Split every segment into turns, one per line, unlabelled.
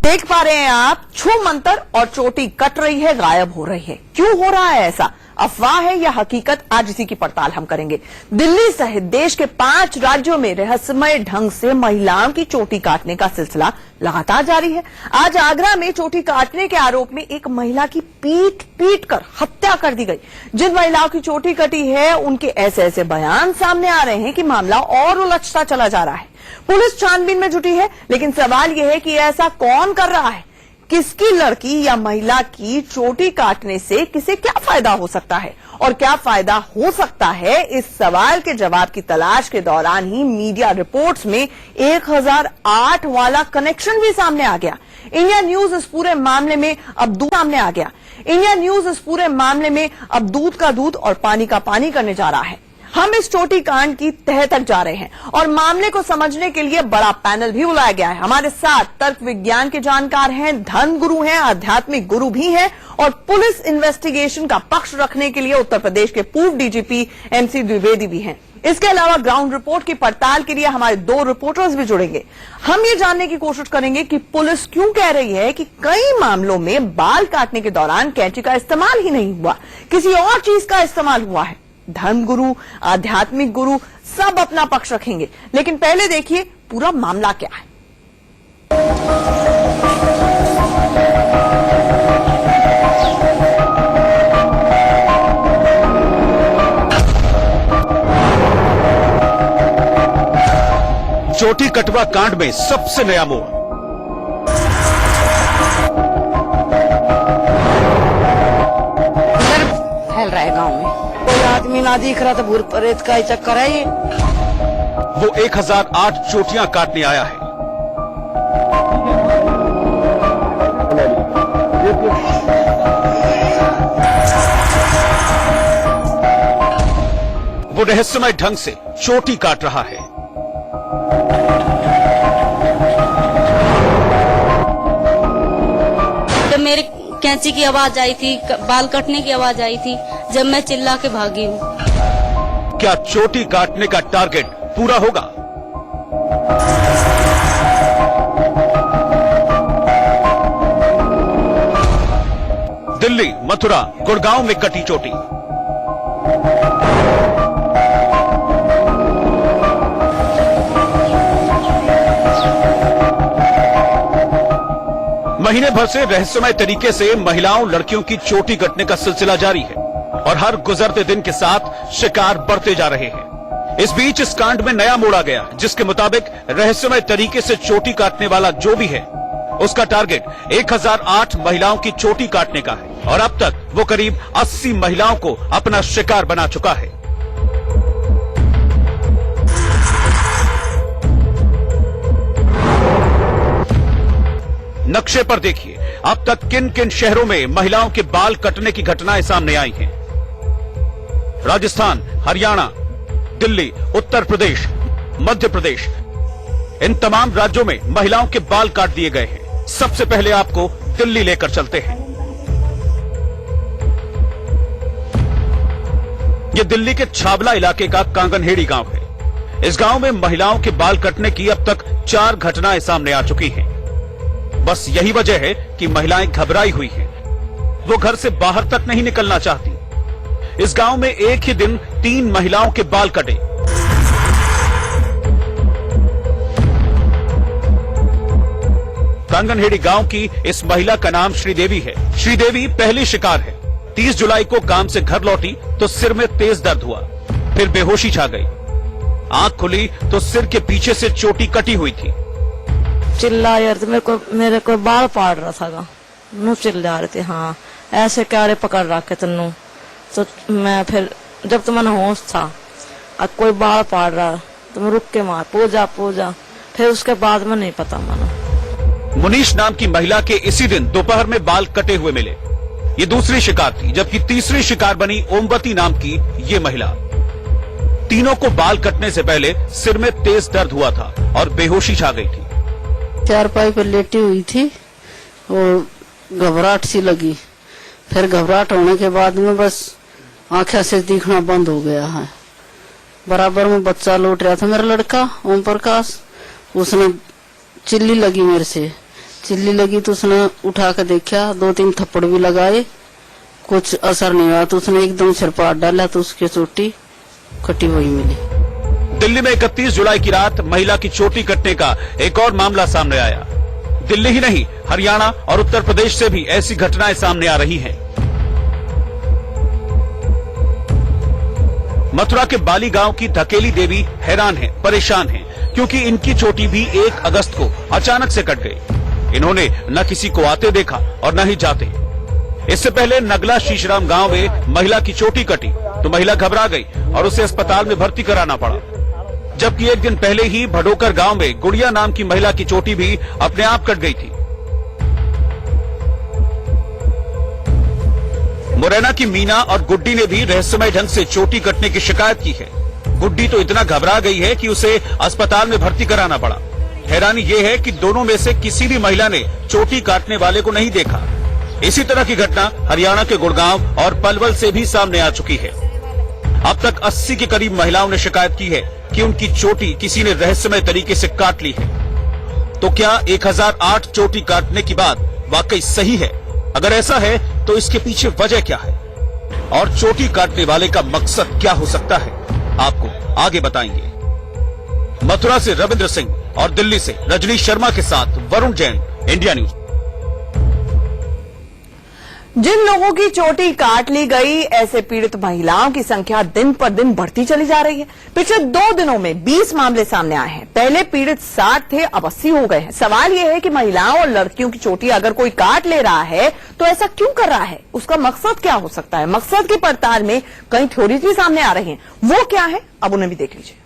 देख पा रहे हैं आप, छू मंतर और चोटी कट रही है, गायब हो रही है। क्यों हो रहा है ऐसा? अफवाह है या हकीकत? आज इसी की पड़ताल हम करेंगे। दिल्ली सहित देश के 5 राज्यों में रहस्यमय ढंग से महिलाओं की चोटी काटने का सिलसिला लगातार जारी है। आज आगरा में चोटी काटने के आरोप में एक महिला की पीट कर हत्या कर दी गई। जिन महिलाओं की चोटी कटी है उनके ऐसे ऐसे बयान सामने आ रहे हैं कि मामला और उलझता चला जा रहा है। पुलिस छानबीन में जुटी है, लेकिन सवाल यह है कि ऐसा कौन कर रहा है? किसकी लड़की या महिला की चोटी काटने से किसे क्या फायदा हो सकता है और क्या फायदा हो सकता है? इस सवाल के जवाब की तलाश के दौरान ही मीडिया रिपोर्ट्स में 1008 वाला कनेक्शन भी सामने आ गया। इंडिया न्यूज इस पूरे मामले में अब दूध का दूध और पानी का पानी करने जा रहा है। हम इस चोटी कांड की तह तक जा रहे हैं और मामले को समझने के लिए बड़ा पैनल भी बुलाया गया है। हमारे साथ तर्क विज्ञान के जानकार हैं, धर्म गुरु हैं, आध्यात्मिक गुरु भी हैं और पुलिस इन्वेस्टिगेशन का पक्ष रखने के लिए उत्तर प्रदेश के पूर्व डीजीपी एमसी द्विवेदी भी हैं। इसके अलावा ग्राउंड रिपोर्ट की पड़ताल के लिए हमारे 2 रिपोर्टर्स भी जुड़ेंगे। हम ये जानने की कोशिश करेंगे कि पुलिस क्यों कह रही है कि कई मामलों में बाल काटने के दौरान कैंची का इस्तेमाल ही नहीं हुआ, किसी और चीज का इस्तेमाल हुआ है। धर्म गुरु, आध्यात्मिक गुरु सब अपना पक्ष रखेंगे, लेकिन पहले देखिए पूरा मामला क्या है।
चोटी कटवा कांड में सबसे नया मोड़।
फैल रहा है गांव में, कोई आदमी ना दिख रहा तो भूत प्रेत का ही चक्कर है ये।
वो 1008 चोटियां काटने आया है। वो रहस्यमय ढंग से चोटी काट रहा है।
जब मेरे कैंची की आवाज आई थी, बाल कटने की आवाज आई थी, जब मैं चिल्ला के भागी हूँ।
क्या चोटी काटने का टारगेट पूरा होगा? दिल्ली, मथुरा, गुड़गांव में कटी चोटी। महीने भर से रहस्यमय तरीके से महिलाओं, लड़कियों की चोटी कटने का सिलसिला जारी है और हर गुजरते दिन के साथ शिकार बढ़ते जा रहे हैं। इस बीच इस कांड में नया मोड़ आ गया, जिसके मुताबिक रहस्यमय तरीके से चोटी काटने वाला जो भी है उसका टारगेट 1008 महिलाओं की चोटी काटने का है और अब तक वो करीब 80 महिलाओं को अपना शिकार बना चुका है। नक्शे पर देखिए अब तक किन किन शहरों में महिलाओं के बाल कटने की घटनाएं सामने आई हैं। राजस्थान, हरियाणा, दिल्ली, उत्तर प्रदेश, मध्य प्रदेश, इन तमाम राज्यों में महिलाओं के बाल काट दिए गए हैं। सबसे पहले आपको दिल्ली लेकर चलते हैं। यह दिल्ली के छाबला इलाके का कांगनहेड़ी गांव है। इस गांव में महिलाओं के बाल कटने की अब तक 4 घटनाएं सामने आ चुकी हैं। बस यही वजह है कि महिलाएं घबराई हुई हैं। वो घर से बाहर तक नहीं निकलना चाहती। इस गांव में एक ही दिन 3 महिलाओं के बाल कटे। कांगनहेड़ी गांव की इस महिला का नाम श्रीदेवी है। श्रीदेवी पहली शिकार है। 30 जुलाई को काम से घर लौटी तो सिर में तेज दर्द हुआ, फिर बेहोशी छा गई। आंख खुली तो सिर के पीछे से चोटी कटी हुई थी।
चिल्ला यार तो मेरे को बाल पाड़ रहा था, नु चिल्ला रहे थे, हाँ ऐसे क्यारे पकड़ रखे तन्नू। तो मैं फिर जब तो मैंने होश था, अब कोई बाल पाड़ रहा तो मैं रुक के मार पूजा। फिर उसके बाद में नहीं पता मैंने।
मुनीश नाम की महिला के इसी दिन दोपहर में बाल कटे हुए मिले। ये दूसरी शिकार थी, जबकि तीसरी शिकार बनी ओमवती नाम की ये महिला। तीनों को बाल कटने से पहले सिर में तेज दर्द हुआ था और बेहोशी छा गई थी।
चारपाई पर लेटी हुई थी और घबराहट सी लगी। फिर घबराहट होने के बाद में बस आंखें से दिखना बंद हो गया है। बराबर में बच्चा लौट रहा था, मेरा लड़का ओम प्रकाश। उसने चिल्ली लगी मेरे से, चिल्ली लगी तो उसने उठा कर देखा, 2-3 थप्पड़ भी लगाए, कुछ असर नहीं हुआ। तो उसने एकदम सिर पर हाथ डाला तो उसकी चोटी कटी हुई मिली।
दिल्ली में 31 जुलाई की रात महिला की चोटी कटने का एक और मामला सामने आया। दिल्ली ही नहीं, हरियाणा और उत्तर प्रदेश से भी ऐसी घटनाएं सामने आ रही हैं। मथुरा के बाली गांव की धकेली देवी हैरान है, परेशान है, क्योंकि इनकी चोटी भी 1 अगस्त को अचानक से कट गई। इन्होंने न किसी को आते देखा और न ही जाते। इससे पहले नगला शीशराम गांव में महिला की चोटी कटी तो महिला घबरा गई और उसे अस्पताल में भर्ती कराना पड़ा। जबकि 1 दिन पहले ही भडोकर गांव में गुड़िया नाम की महिला की चोटी भी अपने आप कट गई थी। मुरैना की मीना और गुड्डी ने भी रहस्यमय ढंग से चोटी कटने की शिकायत की है। गुड्डी तो इतना घबरा गई है कि उसे अस्पताल में भर्ती कराना पड़ा। हैरानी यह है कि दोनों में से किसी भी महिला ने चोटी काटने वाले को नहीं देखा। इसी तरह की घटना हरियाणा के गुड़गांव और पलवल से भी सामने आ चुकी है। अब तक 80 के करीब महिलाओं ने शिकायत की है कि उनकी चोटी किसी ने रहस्यमय तरीके से काट ली है। तो क्या 1008 चोटी काटने की बात वाकई सही है? अगर ऐसा है तो इसके पीछे वजह क्या है और चोटी काटने वाले का मकसद क्या हो सकता है, आपको आगे बताएंगे। मथुरा से रविंद्र सिंह और दिल्ली से रजनी शर्मा के साथ वरुण जैन, इंडिया न्यूज।
जिन लोगों की चोटी काट ली गई, ऐसे पीड़ित महिलाओं की संख्या दिन पर दिन बढ़ती चली जा रही है। पिछले 2 दिनों में 20 मामले सामने आए हैं। पहले पीड़ित 60 थे, अब 80 हो गए हैं। सवाल यह है कि महिलाओं और लड़कियों की चोटी अगर कोई काट ले रहा है तो ऐसा क्यों कर रहा है? उसका मकसद क्या हो सकता है? मकसद की पड़ताल में कई थ्योरीज भी सामने आ रही हैं। वो क्या है, अब उन्हें भी देख लीजिए।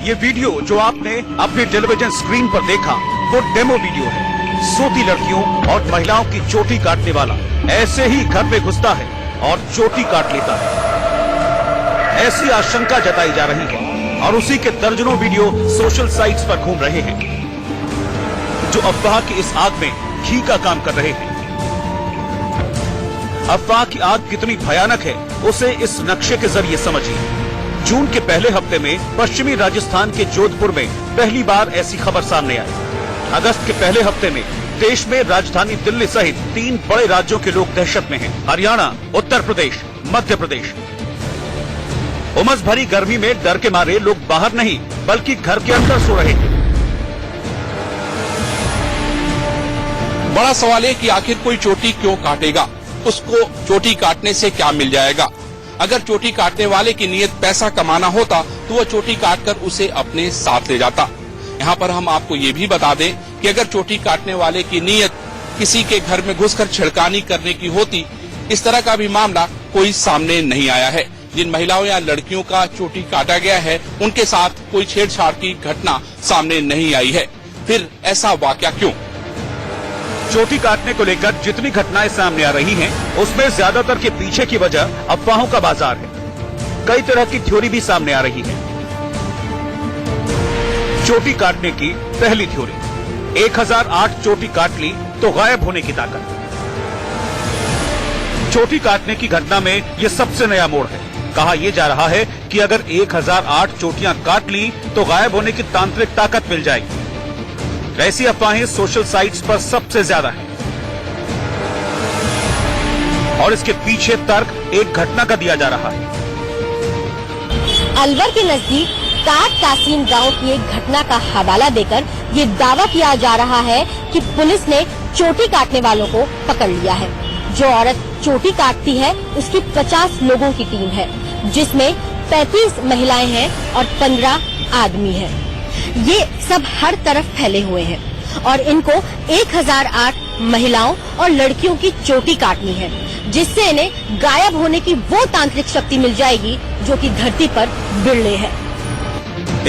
ये वीडियो जो आपने अपने टेलीविजन स्क्रीन पर देखा वो डेमो वीडियो है। सोती लड़कियों और महिलाओं की चोटी काटने वाला ऐसे ही घर में घुसता है और चोटी काट लेता है, ऐसी आशंका जताई जा रही है। और उसी के दर्जनों वीडियो सोशल साइट्स पर घूम रहे हैं जो अफवाह की इस आग में घी का काम कर रहे हैं। अफवाह की आग कितनी भयानक है उसे इस नक्शे के जरिए समझिए। जून के पहले हफ्ते में पश्चिमी राजस्थान के जोधपुर में पहली बार ऐसी खबर सामने आई। अगस्त के पहले हफ्ते में देश में राजधानी दिल्ली सहित 3 बड़े राज्यों के लोग दहशत में हैं। हरियाणा, उत्तर प्रदेश, मध्य प्रदेश। उमस भरी गर्मी में डर के मारे लोग बाहर नहीं बल्कि घर के अंदर सो रहे हैं।
बड़ा सवाल है कि आखिर कोई चोटी क्यों काटेगा, उसको चोटी काटने से क्या मिल जाएगा। अगर चोटी काटने वाले की नीयत पैसा कमाना होता तो वह चोटी काटकर उसे अपने साथ ले जाता। यहाँ पर हम आपको ये भी बता दें कि अगर चोटी काटने वाले की नीयत किसी के घर में घुसकर छिड़कानी करने की होती, इस तरह का भी मामला कोई सामने नहीं आया है। जिन महिलाओं या लड़कियों का चोटी काटा गया है उनके साथ कोई छेड़छाड़ की घटना सामने नहीं आई है। फिर ऐसा वाकया क्यों?
चोटी काटने को लेकर जितनी घटनाएं सामने आ रही हैं, उसमें ज्यादातर के पीछे की वजह अफवाहों का बाजार है। कई तरह की थ्योरी भी सामने आ रही है। चोटी काटने की पहली थ्योरी, 1008 चोटी काट ली तो गायब होने की ताकत। चोटी काटने की घटना में यह सबसे नया मोड़ है। कहा यह जा रहा है कि अगर 1008 चोटियां काट ली तो गायब होने की तांत्रिक ताकत मिल जाएगी। ऐसी अफवाहें सोशल साइट्स पर सबसे ज्यादा है और इसके पीछे तर्क एक घटना का दिया जा रहा है।
अलवर के नजदीक काट कासीम गांव की एक घटना का हवाला देकर ये दावा किया जा रहा है कि पुलिस ने चोटी काटने वालों को पकड़ लिया है। जो औरत चोटी काटती है उसकी 50 लोगों की टीम है, जिसमें 35 महिलाएं हैं और 15 आदमी हैं। ये सब हर तरफ फैले हुए हैं और इनको 1008 महिलाओं और लड़कियों की चोटी काटनी है, जिससे इन्हें गायब होने की वो तांत्रिक शक्ति मिल जाएगी जो कि धरती पर बिरले है।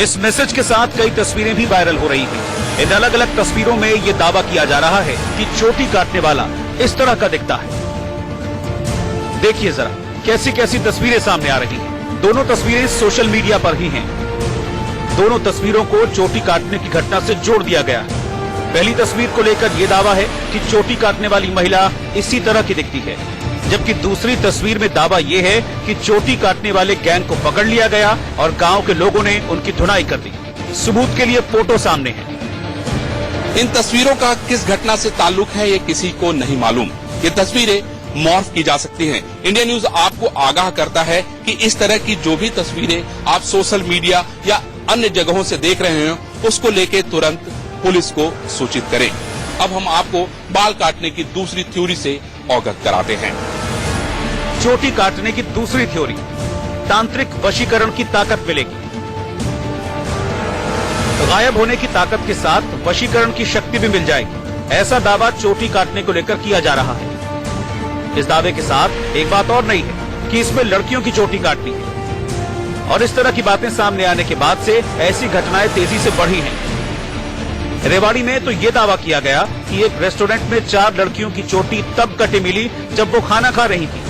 इस मैसेज के साथ कई तस्वीरें भी वायरल हो रही हैं। इन अलग अलग तस्वीरों में ये दावा किया जा रहा है कि चोटी काटने वाला इस तरह का दिखता है। देखिए जरा कैसी कैसी तस्वीरें सामने आ रही हैं। दोनों तस्वीरें सोशल मीडिया पर ही हैं। दोनों तस्वीरों को चोटी काटने की घटना से जोड़ दिया गया है। पहली तस्वीर को लेकर यह दावा है कि चोटी काटने वाली महिला इसी तरह की दिखती है, जबकि दूसरी तस्वीर में दावा यह है कि चोटी काटने वाले गैंग को पकड़ लिया गया और गांव के लोगों ने उनकी धुनाई कर दी। सबूत के लिए फोटो सामने है।
इन तस्वीरों का किस घटना से ताल्लुक है ये किसी को नहीं मालूम। ये तस्वीरें मॉर्फ की जा सकती हैं। इंडिया न्यूज आपको आगाह करता है कि इस तरह की जो भी तस्वीरें आप सोशल मीडिया या अन्य जगहों से देख रहे हो उसको लेके तुरंत पुलिस को सूचित करें। अब हम आपको बाल काटने की दूसरी थ्योरी से अवगत कराते हैं।
चोटी काटने की दूसरी थ्योरी, तांत्रिक वशीकरण की ताकत मिलेगी। गायब होने की ताकत के साथ वशीकरण की शक्ति भी मिल जाएगी, ऐसा दावा चोटी काटने को लेकर किया जा रहा है। इस दावे के साथ एक बात और नई है कि इसमें लड़कियों की चोटी काटनी है, और इस तरह की बातें सामने आने के बाद से ऐसी घटनाएं तेजी से बढ़ी हैं। रेवाड़ी में तो ये दावा किया गया कि एक रेस्टोरेंट में 4 लड़कियों की चोटी तब कटी मिली जब वो खाना खा रही थी।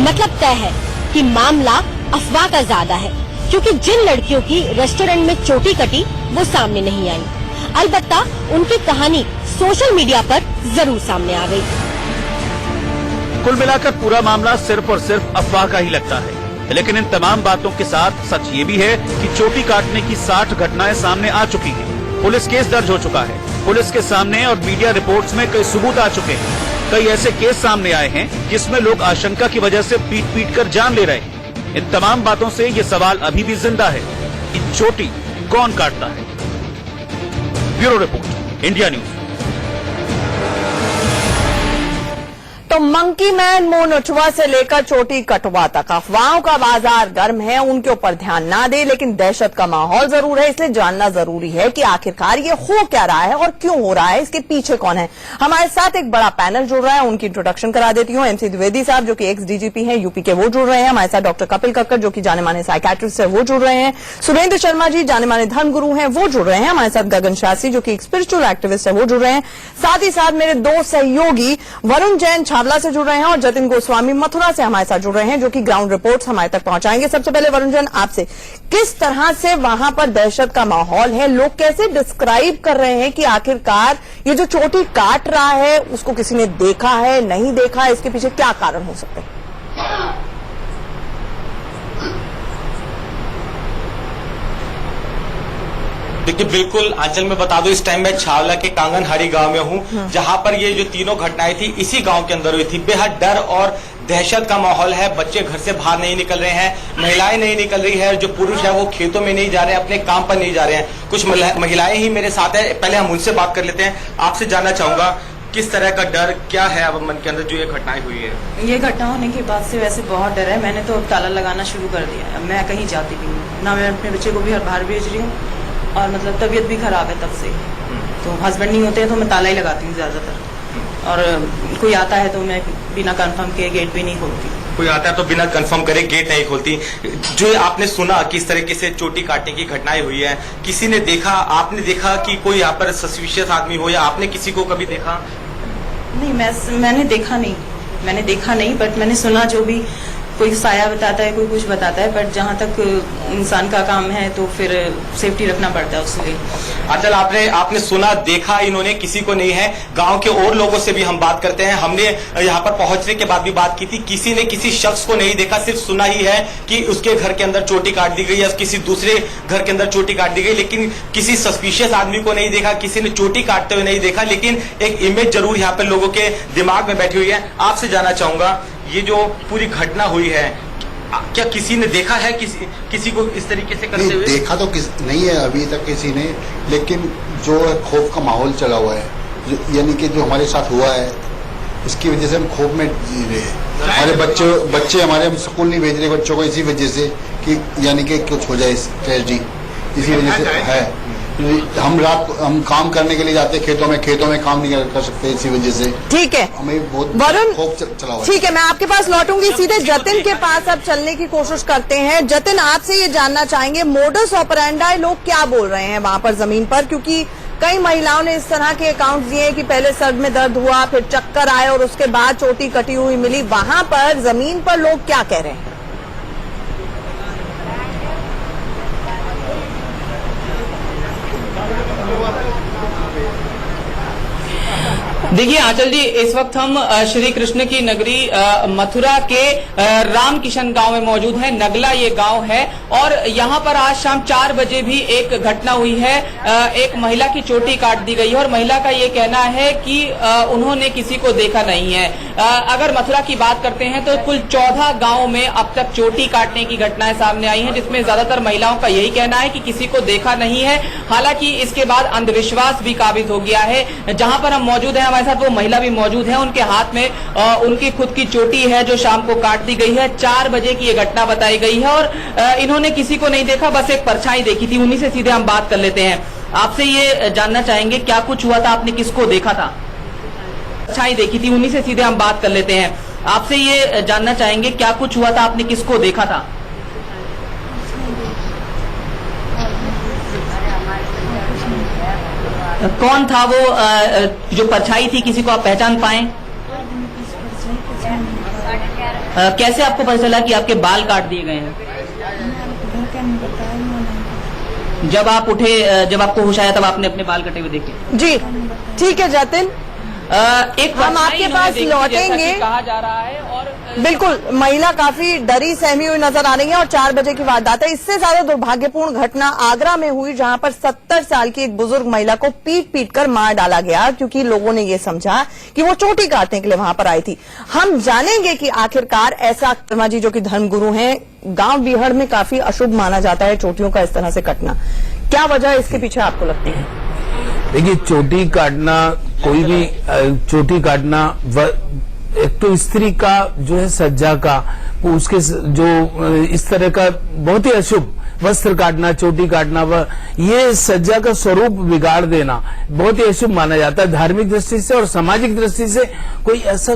मतलब तय है कि मामला अफवाह का ज्यादा है, क्योंकि जिन लड़कियों की रेस्टोरेंट में चोटी कटी वो सामने नहीं आई। अलबत्ता उनकी कहानी सोशल मीडिया पर जरूर सामने आ गई।
कुल मिलाकर पूरा मामला सिर्फ और सिर्फ अफवाह का ही लगता है, लेकिन इन तमाम बातों के साथ सच ये भी है कि चोटी काटने की 60 घटनाएं सामने आ चुकी हैं। पुलिस केस दर्ज हो चुका है। पुलिस के सामने और मीडिया रिपोर्ट्स में कई सबूत आ चुके हैं। कई ऐसे केस सामने आए हैं जिसमें लोग आशंका की वजह से पीट कर जान ले रहे हैं। इन तमाम बातों से ये सवाल अभी भी जिंदा है कि चोटी कौन काटता है। Bureau report, India news.
तो मंकी मैन मुंह नोचवा से लेकर चोटी कटवा तक अफवाहों का बाजार गर्म है, उनके ऊपर ध्यान ना दे, लेकिन दहशत का माहौल जरूर है। इसलिए जानना जरूरी है कि आखिरकार ये हो क्या रहा है और क्यों हो रहा है, इसके पीछे कौन है। हमारे साथ एक बड़ा पैनल जुड़ रहा है, उनकी इंट्रोडक्शन करा देती हूँ। एमसी द्विवेदी साहब जो कि एक्स डीजीपी हैं यूपी के, वो जुड़ रहे हैं। हमारे साथ डॉक्टर कपिल कक्कर जो कि जाने माने साइकियाट्रिस्ट है, वो जुड़ रहे हैं। सुरेंद्र शर्मा जी जाने माने धर्मगुरु हैं, वो जुड़ रहे हैं। हमारे साथ गगन शास्त्री जो कि एक स्पिरिचुअल एक्टिविस्ट है, वो जुड़ रहे हैं। साथ ही साथ मेरे 2 सहयोगी वरुण जैन छावला से जुड़ रहे हैं और जतिन गोस्वामी मथुरा से हमारे साथ जुड़ रहे हैं, जो कि ग्राउंड रिपोर्ट्स हमारे तक पहुंचाएंगे। सबसे पहले वरुण जैन, आपसे किस तरह से वहां पर दहशत का माहौल है, लोग कैसे डिस्क्राइब कर रहे हैं कि आखिरकार ये जो चोटी काट रहा है उसको किसी ने देखा है, नहीं देखा, इसके पीछे क्या कारण हो सकते हैं?
देखिए बिल्कुल आंचल में बता दो, इस टाइम मैं छावला के कांगनहारी गांव में हूं, जहां पर ये जो तीनों घटनाएं थी इसी गांव के अंदर हुई थी। बेहद डर और दहशत का माहौल है। बच्चे घर से बाहर नहीं निकल रहे हैं, महिलाएं नहीं निकल रही है, जो पुरुष है वो खेतों में नहीं जा रहे हैं, अपने काम पर नहीं जा रहे हैं। कुछ महिलाएं ही मेरे साथ है, पहले हम उनसे बात कर लेते हैं। आपसे जानना चाहूंगा किस तरह का डर क्या है अब मन के अंदर जो ये घटनाएं हुई है?
ये घटना होने के बाद से वैसे बहुत डर है। मैंने तो अब ताला लगाना शुरू कर दिया है। मैं कहीं जाती भी नहीं, ना मैं अपने बच्चे को भी बाहर भेज रही हूँ, और मतलब तबीयत भी खराब है तब से। तो हस्बैंड नहीं होते हैं तो मैं ताला ही लगाती हूँ ज्यादातर, और कोई आता है तो मैं बिना कंफर्म के गेट भी नहीं खोलती।
कोई आता है तो बिना कंफर्म करे गेट नहीं खोलती। जो आपने सुना किस तरीके से चोटी काटने की घटनाएं हुई है, किसी ने देखा, आपने देखा कि कोई यहाँ पर सस्पिशियस आदमी हो, या आपने किसी को कभी देखा?
नहीं, मैंने देखा नहीं, बट मैंने सुना। जो भी कोई साया बताता है, कोई कुछ बताता है, बट जहाँ तक इंसान का काम है तो फिर सेफ्टी रखना पड़ता है उसके लिए।
अचल आपने सुना, देखा, इन्होंने किसी को नहीं है। गांव के और लोगों से भी हम बात करते हैं। हमने यहाँ पर पहुंचने के बाद भी बात की थी, किसी ने किसी शख्स को नहीं देखा, सिर्फ सुना ही है कि उसके घर के अंदर चोटी काट दी गई या किसी दूसरे घर के अंदर चोटी काट दी गई, लेकिन किसी सस्पिशियस आदमी को नहीं देखा, किसी ने चोटी काटते हुए नहीं देखा। लेकिन एक इमेज जरूर यहाँ पर लोगों के दिमाग में बैठी हुई है। आपसे जानना चाहूंगा, ये जो पूरी घटना हुई है, क्या किसी ने देखा है किसी को इस तरीके से करते हुए?
देखा तो नहीं है अभी तक किसी ने, लेकिन जो खौफ का माहौल चला हुआ है, यानी कि जो हमारे साथ हुआ है, इसकी वजह से हम खौफ में जी रहे हैं। हमारे बच्चे हमारे स्कूल नहीं भेज रहे बच्चों को, इसी वजह से कि यानी कि कुछ हो जाए ट्रेजेडी, इसी वजह से है। हम काम करने के लिए जाते हैं खेतों में काम नहीं कर सकते इसी वजह से।
ठीक है
हमें बहुत
वरुण,
चला हुआ है।
ठीक है, मैं आपके पास लौटूंगी, सीधे जतिन के पास अब चलने की कोशिश करते हैं। जतिन, आपसे ये जानना चाहेंगे मोडस ऑपरेंडाई लोग क्या बोल रहे हैं वहां पर जमीन पर, क्योंकि कई महिलाओं ने इस तरह के अकाउंट दिए कि पहले सर में दर्द हुआ, फिर चक्कर आए और उसके बाद चोटी कटी हुई मिली। वहां पर जमीन पर लोग क्या कह रहे हैं?
देखिए आंचल जी, इस वक्त हम श्री कृष्ण की नगरी मथुरा के रामकिशन गांव में मौजूद हैं। नगला ये गांव है और यहाँ पर आज शाम 4 बजे भी एक घटना हुई है। एक महिला की चोटी काट दी गई है और महिला का ये कहना है कि उन्होंने किसी को देखा नहीं है। अगर मथुरा की बात करते हैं तो कुल 14 गाँव में अब तक चोटी काटने की घटनाएं सामने आई हैं, जिसमें ज्यादातर महिलाओं का यही कहना है कि किसी को देखा नहीं है। हालांकि इसके बाद अंधविश्वास भी काबिज हो गया है। जहां पर हम मौजूद हैं, हमारे साथ वो महिला भी मौजूद है। उनके हाथ में उनकी खुद की चोटी है जो शाम को काट दी गई है। 4 बजे की ये घटना बताई गई है और इन्होंने किसी को नहीं देखा, बस एक परछाई देखी थी। उन्हीं से सीधे हम बात कर लेते हैं। आपसे ये जानना चाहेंगे क्या कुछ हुआ था, आपने किसको देखा था? परछाई देखी थी, उन्हीं से सीधे हम बात कर लेते हैं। आपसे ये जानना चाहेंगे क्या कुछ हुआ था, आपने किसको देखा था? कौन था वो जो परछाई थी, किसी को आप पहचान पाए? कैसे आपको पता चला कि आपके बाल काट दिए गए हैं? जब आप उठे, जब आपको होश आया तब आपने अपने बाल कटे हुए देखे?
जी ठीक है जतिन,
एक
हम आपके पास लौटेंगे।
कहा जा रहा है और
बिल्कुल, महिला काफी डरी सहमी हुई नजर आ रही है और 4 बजे की वारदात है। इससे ज्यादा दुर्भाग्यपूर्ण घटना आगरा में हुई, जहां पर 70 साल की एक बुजुर्ग महिला को पीट कर मार डाला गया क्योंकि लोगों ने ये समझा कि वो चोटी काटने के लिए वहां पर आई थी। हम जानेंगे कि आखिरकार ऐसा शर्मा जी जो कि धर्मगुरु हैं, गांव बीहड़ में काफी अशुभ माना जाता है चोटियों का इस तरह से कटना, क्या वजह इसके पीछे आपको लगती है?
देखिए, चोटी काटना, कोई भी चोटी काटना, एक तो स्त्री का जो है सज्जा का, उसके जो इस तरह का बहुत ही अशुभ वस्त्र काटना, चोटी काटना, ये सज्जा का स्वरूप बिगाड़ देना बहुत ही अशुभ माना जाता है धार्मिक दृष्टि से और सामाजिक दृष्टि से। कोई ऐसा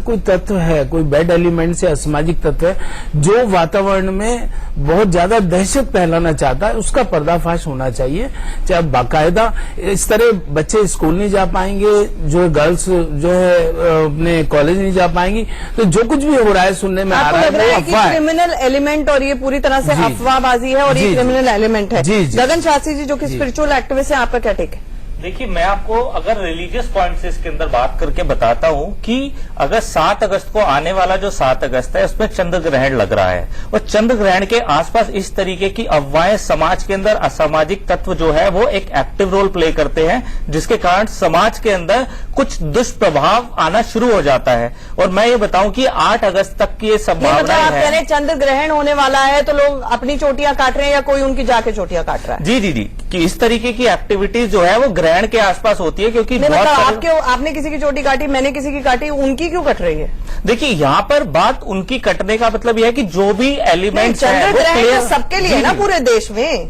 कोई तत्व है, कोई बैड एलिमेंट से असामाजिक तत्व है जो वातावरण में बहुत ज्यादा दहशत फैलाना चाहता है, उसका पर्दाफाश होना चाहिए। चाहे बाकायदा इस तरह बच्चे स्कूल नहीं जा पाएंगे, जो गर्ल्स जो है अपने कॉलेज नहीं जा पाएंगी, तो जो कुछ भी हो रहा है सुनने में आ रहा है वो अफवाह है,
क्रिमिनल एलिमेंट, और ये पूरी तरह से अफवाहबाजी है और ये क्रिमिनल एलिमेंट है। गगन शास्त्री जी जो कि स्पिरिचुअल एक्टिविस्ट है, आपका क्या टेक है?
देखिए, मैं आपको अगर रिलीजियस पॉइंट से इसके अंदर बात करके बताता हूं कि अगर 7 अगस्त को आने वाला जो 7 अगस्त है उसमें चंद्र ग्रहण लग रहा है और चंद्र ग्रहण के आसपास इस तरीके की अफवाहें समाज के अंदर असामाजिक तत्व जो है वो एक एक्टिव रोल प्ले करते हैं, जिसके कारण समाज के अंदर कुछ दुष्प्रभाव आना शुरू हो जाता है। और मैं ये बताऊं कि 8 अगस्त तक की ये संभावना है।
चंद्र ग्रहण होने वाला है तो लोग अपनी चोटियां काट रहे हैं या कोई उनकी जाके चोटियां काट रहा है?
जी, कि इस तरीके की एक्टिविटीज जो है वो ग्रहण के आसपास होती है, क्योंकि
आपने किसी की चोटी काटी, मैंने किसी की काटी, उनकी क्यों कट रही है?
देखिए, यहाँ पर बात उनकी कटने का मतलब यह है कि जो भी एलिमेंट्स हैं
चंद्र ग्रहण तो सबके लिए है ना पूरे देश में।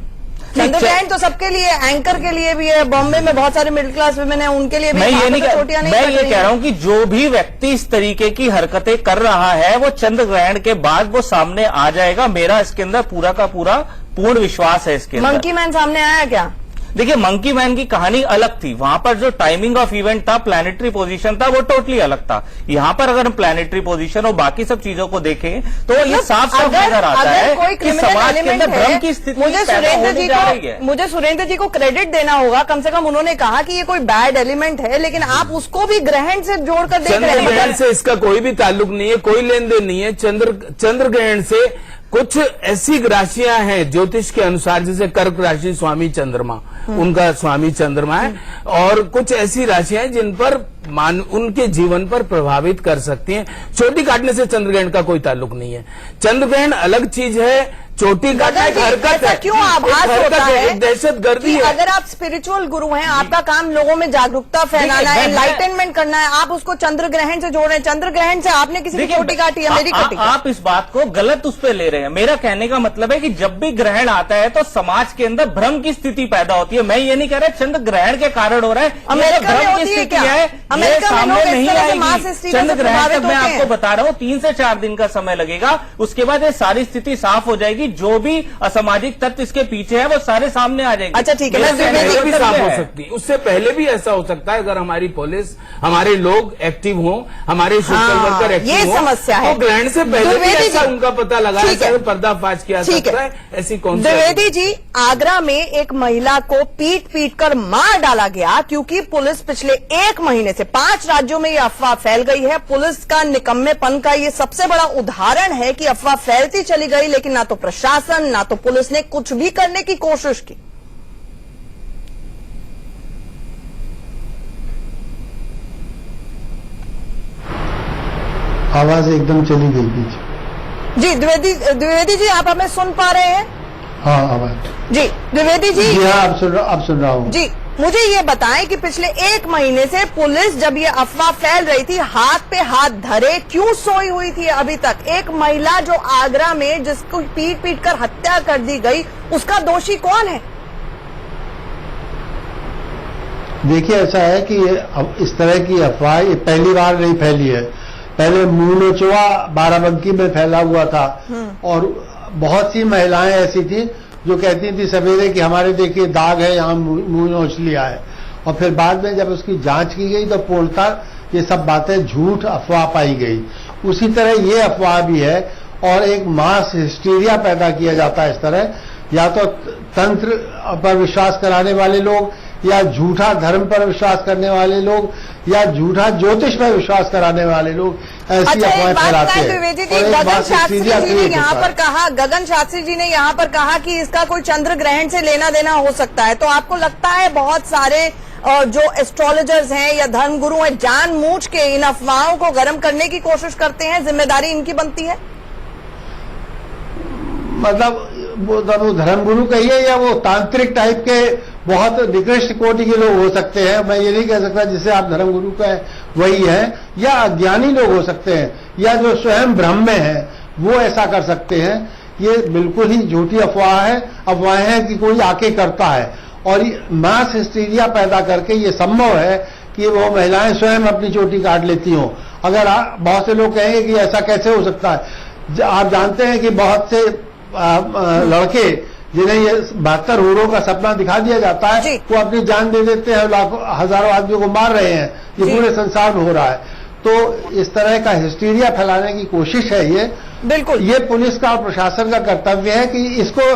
चंद्र ग्रहण तो सबके लिए, एंकर के लिए भी है, बॉम्बे में बहुत सारे मिडिल क्लास वुमेन है उनके लिए भी।
मैं ये कह रहा हूँ कि जो भी व्यक्ति इस तरीके की हरकतें कर रहा है वो चंद्र ग्रहण के बाद वो सामने आ जाएगा। मेरा इसके अंदर पूरा का पूरा पूर्ण विश्वास है इसके अंदर।
मंकी मैन सामने आया क्या?
देखिए, मंकी मैन की कहानी अलग थी। वहां पर जो टाइमिंग ऑफ इवेंट था, प्लैनेटरी पोजीशन था, वो टोटली अलग था। यहाँ पर अगर हम प्लेनेटरी पोजीशन और बाकी सब चीजों को देखें तो ये साफ साफ नजर आता है कि समाज के अंदर भ्रम की स्थिति पैदा होने जा रही है।
मुझे सुरेंद्र जी को क्रेडिट देना होगा, कम से कम उन्होंने कहा कि ये कोई बैड एलिमेंट है, लेकिन आप उसको भी ग्रहण से जोड़कर देख रहे हैं।
चंद्र ग्रहण से इसका कोई भी ताल्लुक नहीं है, कोई लेन देन नहीं है। चंद्र ग्रहण से कुछ ऐसी राशियां हैं ज्योतिष के अनुसार, जैसे कर्क राशि स्वामी चंद्रमा, उनका स्वामी चंद्रमा है, और कुछ ऐसी राशियां हैं जिन पर उनके जीवन पर प्रभावित कर सकती हैं। चोटी काटने से चंद्र ग्रहण का कोई ताल्लुक नहीं है। चंद्र ग्रहण अलग चीज है, चोटी काटना एक हरकत है।
क्यों आभास होता है?
दहशतगर्दी है।
अगर आप स्पिरिचुअल गुरु हैं, आपका काम लोगों में जागरूकता फैलाना है, एनलाइटनमेंट करना है, आप उसको चंद्र ग्रहण से जोड़ रहे हैं। चंद्र ग्रहण से आपने किसी की चोटी काटी है, मेरी काटी?
आप इस बात को गलत उस पर ले रहे हैं। मेरा कहने का मतलब है कि जब भी ग्रहण आता है तो समाज के अंदर भ्रम की स्थिति पैदा होती है। मैं ये नहीं कह रहा चंद्र ग्रहण के कारण हो रहा है,
अमेरिका में होती है क्या? अमेरिका में लोग
नहीं आएगी। चंद्र ग्रहण तक मैं आपको बता रहा हूँ 3 से 4 दिन का समय लगेगा, उसके बाद ये सारी स्थिति साफ हो जाएगी। जो भी असामाजिक तत्व इसके पीछे है वो सारे सामने आ जाएंगे।
अच्छा ठीक है,
पहले भी साफ हो सकती है, उससे पहले भी ऐसा हो सकता है अगर हमारी पुलिस, हमारे लोग एक्टिव हों, हमारे सोशल वर्कर एक्टिव
ये
हों,
समस्या है।
तो ग्रहण से पहले भी ऐसा उनका पता लगाया जाए, पर्दाफाश किया सकता है। ऐसी कौन सी
द्विवेदी जी, आगरा में एक महिला को पीट कर मार डाला गया क्योंकि पुलिस पिछले 1 महीने से 5 राज्यों में ये अफवाह फैल गई है। पुलिस का निकम्मेपन का ये सबसे बड़ा उदाहरण है कि अफवाह फैलती चली गई, लेकिन ना तो प्रशासन ना तो पुलिस ने कुछ भी करने की कोशिश की।
आवाज एकदम चली गई बीच।
जी द्विवेदी जी, आप हमें सुन पा रहे हैं?
हाँ आवाज।
जी द्विवेदी जी।
जी हाँ, अब सुन रहा हूँ।
जी मुझे ये बताएं कि पिछले 1 महीने से पुलिस जब ये अफवाह फैल रही थी, हाथ पे हाथ धरे क्यों सोई हुई थी अभी तक? एक महिला जो आगरा में जिसको पीट कर हत्या कर दी गई, उसका दोषी कौन है?
देखिए ऐसा है कि अब इस तरह की अफवाह ये पहली बार नहीं फैली है। पहले मूनोचवा बाराबंकी में फैला हुआ था और बहुत सी महिलाएं ऐसी थी जो कहती थी सवेरे कि हमारे देखिए दाग है, यहाँ मुंह नोच लिया है, और फिर बाद में जब उसकी जांच की गई तो पूर्णतः ये सब बातें झूठ अफवाह पाई गई। उसी तरह ये अफवाह भी है और एक मास हिस्टीरिया पैदा किया जाता है इस तरह, या तो तंत्र पर विश्वास कराने वाले लोग, या झूठा धर्म पर विश्वास करने वाले लोग, या झूठा ज्योतिष पर विश्वास कराने वाले लोग ऐसी अफवाहें फैलाते हैं।
गगन शास्त्री जी ने यहाँ पर कहा, गगन शास्त्री जी ने यहाँ पर कहा कि इसका कोई चंद्र ग्रहण से लेना देना हो सकता है, तो आपको लगता है बहुत सारे जो एस्ट्रोलॉजर्स हैं या धर्मगुरु हैं जानबूझ के इन अफवाहों को गर्म करने की कोशिश करते हैं? जिम्मेदारी इनकी बनती है?
मतलब वो धर्मगुरु कहिए या वो तांत्रिक टाइप के बहुत निकृष्ट कोटि के लोग हो सकते हैं, मैं ये नहीं कह सकता जिसे आप धर्मगुरु का वही है, या अज्ञानी लोग हो सकते हैं, या जो स्वयं ब्रह्म में है वो ऐसा कर सकते हैं। ये बिल्कुल ही झूठी अफवाह है, अफवाह है कि कोई आके करता है, और मास हिस्टीरिया पैदा करके ये संभव है कि वो महिलाएं स्वयं अपनी चोटी काट लेती हों। अगर बहुत से लोग कहेंगे कि ऐसा कैसे हो सकता है, आप जानते हैं कि बहुत से लड़के जिन्हें ये 72 हूरों का सपना दिखा दिया जाता है, वो अपनी जान दे देते हैं, लाखों हजारों आदमियों को मार रहे हैं। ये पूरे संसार में हो रहा है। तो इस तरह का हिस्टीरिया फैलाने की कोशिश है ये।
बिल्कुल,
ये पुलिस का और प्रशासन का कर्तव्य है कि इसको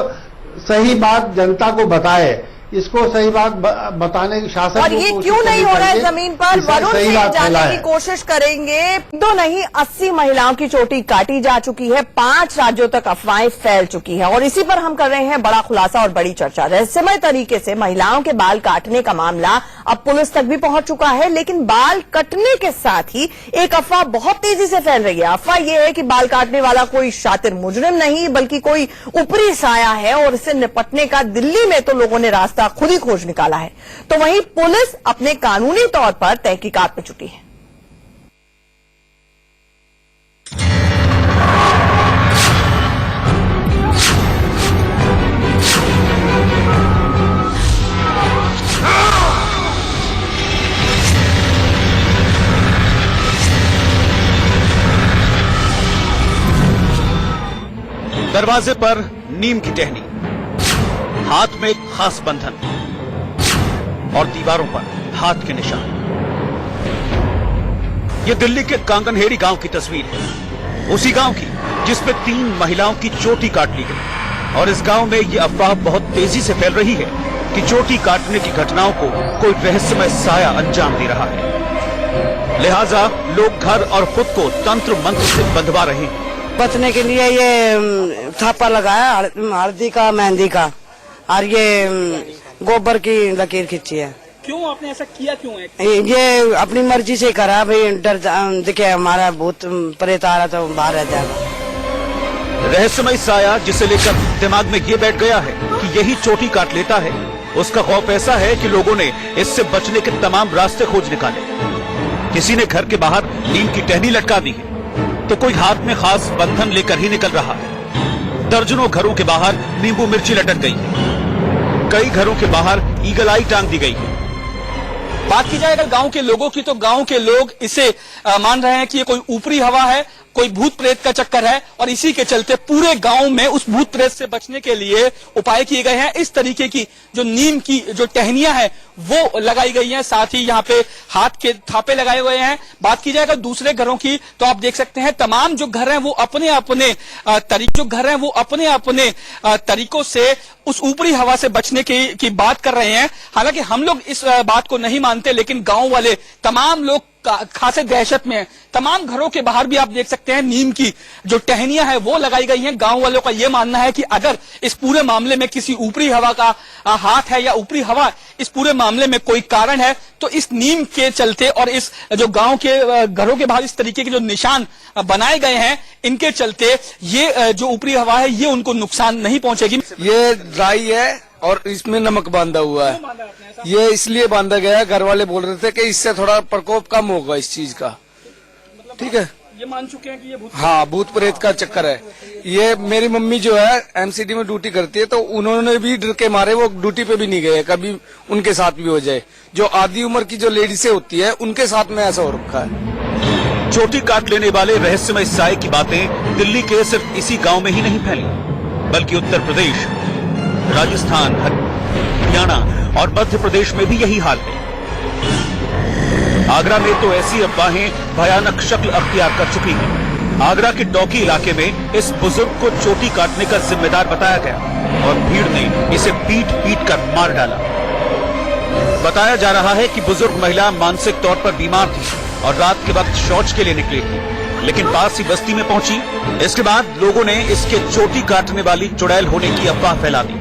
सही बात जनता को बताए, इसको सही बात बताने की शासन।
और ये क्यों नहीं हो रहा है जमीन पर? वरुण सिंह जाने की कोशिश करेंगे तो नहीं। 80 महिलाओं की चोटी काटी जा चुकी है, 5 राज्यों तक अफवाहें फैल चुकी है, और इसी पर हम कर रहे हैं बड़ा खुलासा और बड़ी चर्चा। रहस्यमय तरीके से महिलाओं के बाल काटने का मामला अब पुलिस तक भी पहुंच चुका है, लेकिन बाल कटने के साथ ही एक अफवाह बहुत तेजी से फैल रही है। अफवाह यह है कि बाल काटने वाला कोई शातिर मुजरिम नहीं बल्कि कोई ऊपरी साया है, और इससे निपटने का दिल्ली में तो लोगों ने रास्ता खुद ही खोज निकाला है। तो वहीं पुलिस अपने कानूनी तौर पर तहकीकात में जुटी है।
दरवाजे पर नीम की टहनी, हाथ में एक खास बंधन और दीवारों पर हाथ के निशान। ये दिल्ली के कांगनहेड़ी गांव की तस्वीर है, उसी गांव की जिसपे 3 महिलाओं की चोटी काट ली गई। और इस गांव में ये अफवाह बहुत तेजी से फैल रही है कि चोटी काटने की घटनाओं को कोई रहस्यमय साया अंजाम दे रहा है। लिहाजा लोग घर और खुद को तंत्र मंत्र से बंधवा रहे हैं।
बचने के लिए ये छापा लगाया हल्दी का, मेहंदी का, और ये गोबर की लकीर खींची है।
क्यों आपने ऐसा किया? क्यों है
ये अपनी मर्जी से करा भाई, डर दिखे हमारा भूत प्रेत आ रहा तो बाहर रह जाएगा।
रहस्यमय साया जिसे लेकर दिमाग में ये बैठ गया है कि यही चोटी काट लेता है, उसका खौफ ऐसा है कि लोगों ने इससे बचने के तमाम रास्ते खोज निकाले। किसी ने घर के बाहर नीम की टहनी लटका दी है, तो कोई हाथ में खास बंधन लेकर ही निकल रहा है। दर्जनों घरों के बाहर नींबू मिर्ची लटक गई है, कई घरों के बाहर ईगल आई टांग दी गई है।
बात की जाए अगर गांव के लोगों की, तो गांव के लोग इसे मान रहे हैं कि ये कोई ऊपरी हवा है, कोई भूत प्रेत का चक्कर है और इसी के चलते पूरे गांव में उस भूत प्रेत से बचने के लिए उपाय किए गए हैं। इस तरीके की जो नीम की जो टहनियां हैं वो लगाई गई हैं, साथ ही यहाँ पे हाथ के थापे लगाए हुए हैं। बात की जाएगा दूसरे घरों की तो आप देख सकते हैं तमाम जो घर हैं वो अपने अपने तरीकों से उस ऊपरी हवा से बचने की बात कर रहे हैं। हालांकि हम लोग इस बात को नहीं मानते, लेकिन गांव वाले तमाम लोग खासे दहशत में हैं। तमाम घरों के बाहर भी आप देख सकते हैं नीम की जो टहनियां हैं वो लगाई गई हैं। गांव वालों का यह मानना है कि अगर इस पूरे मामले में किसी ऊपरी हवा का हाथ है या ऊपरी हवा इस पूरे मामले में कोई कारण है तो इस नीम के चलते और इस जो गांव के घरों के बाहर इस तरीके के जो निशान बनाए गए हैं इनके चलते ये जो ऊपरी हवा है ये उनको नुकसान नहीं पहुंचेगी।
ये ड्राई है और इसमें नमक बांधा हुआ है। ये इसलिए बांधा गया है, घर वाले बोल रहे थे कि इससे थोड़ा प्रकोप कम होगा इस चीज का। ठीक है,
ये मान चुके हैं कि ये
हाँ भूत प्रेत का चक्कर है। ये मेरी मम्मी जो है एमसीडी में ड्यूटी करती है तो उन्होंने भी डर के मारे वो ड्यूटी पे भी नहीं गए, कभी उनके साथ भी हो जाए। जो आधी उम्र की जो लेडीजें होती है उनके साथ में ऐसा हो रखा है।
चोटी काट लेने वाले रहस्यमय साये की बातें दिल्ली के सिर्फ इसी गांव में ही नहीं फैली, बल्कि उत्तर प्रदेश, राजस्थान, हरियाणा और मध्य प्रदेश में भी यही हाल है। आगरा में तो ऐसी अफवाहें भयानक शक्ल अख्तियार कर चुकी हैं। आगरा के डौकी इलाके में इस बुजुर्ग को चोटी काटने का जिम्मेदार बताया गया और भीड़ ने इसे पीट पीट कर मार डाला। बताया जा रहा है कि बुजुर्ग महिला मानसिक तौर पर बीमार थी और रात के वक्त शौच के लिए निकली थी, लेकिन पास ही बस्ती में पहुंची। इसके बाद लोगों ने इसके चोटी काटने वाली चुड़ैल होने की अफवाह फैला दी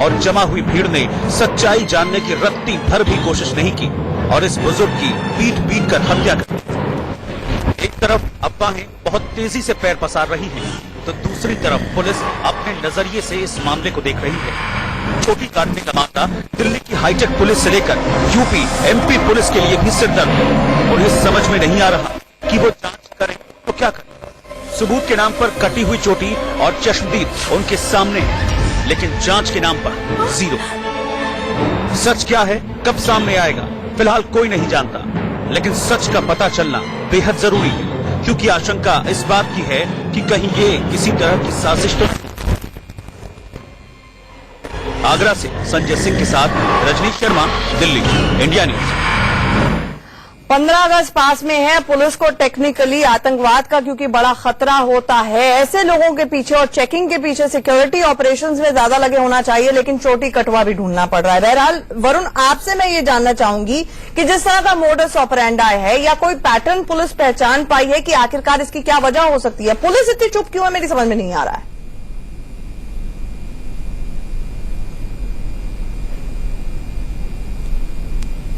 और जमा हुई भीड़ ने सच्चाई जानने की रत्ती भर भी कोशिश नहीं की और इस बुजुर्ग की पीट पीट कर हत्या कर दी। एक तरफ अफवाहें बहुत तेजी से पैर पसार रही हैं, तो दूसरी तरफ पुलिस अपने नजरिए से इस मामले को देख रही है। चोटी काटने का मामला दिल्ली की हाईटेक पुलिस से लेकर यूपी, एमपी पुलिस के लिए भी सिरदर्द है। पुलिस समझ में नहीं आ रहा कि वो जांच करे तो क्या करे। सबूत के नाम पर कटी हुई चोटी और चश्मदीद उनके सामने है, लेकिन जांच के नाम पर जीरो। सच क्या है, कब सामने आएगा, फिलहाल कोई नहीं जानता, लेकिन सच का पता चलना बेहद जरूरी है, क्योंकि आशंका इस बात की है कि कहीं ये किसी तरह की साजिश तो। आगरा से संजय सिंह के साथ रजनीश शर्मा, दिल्ली, इंडिया न्यूज।
15 अगस्त पास में है, पुलिस को टेक्निकली आतंकवाद का क्योंकि बड़ा खतरा होता है, ऐसे लोगों के पीछे और चेकिंग के पीछे सिक्योरिटी ऑपरेशंस में ज्यादा लगे होना चाहिए, लेकिन चोटी कटवा भी ढूंढना पड़ रहा है। बहरहाल वरुण, आपसे मैं ये जानना चाहूंगी कि जिस तरह का मोडस ऑपरेंडाई है या कोई पैटर्न पुलिस पहचान पाई है कि आखिरकार इसकी क्या वजह हो सकती है? पुलिस इतनी चुप क्यों है, मेरी समझ में नहीं आ रहा है।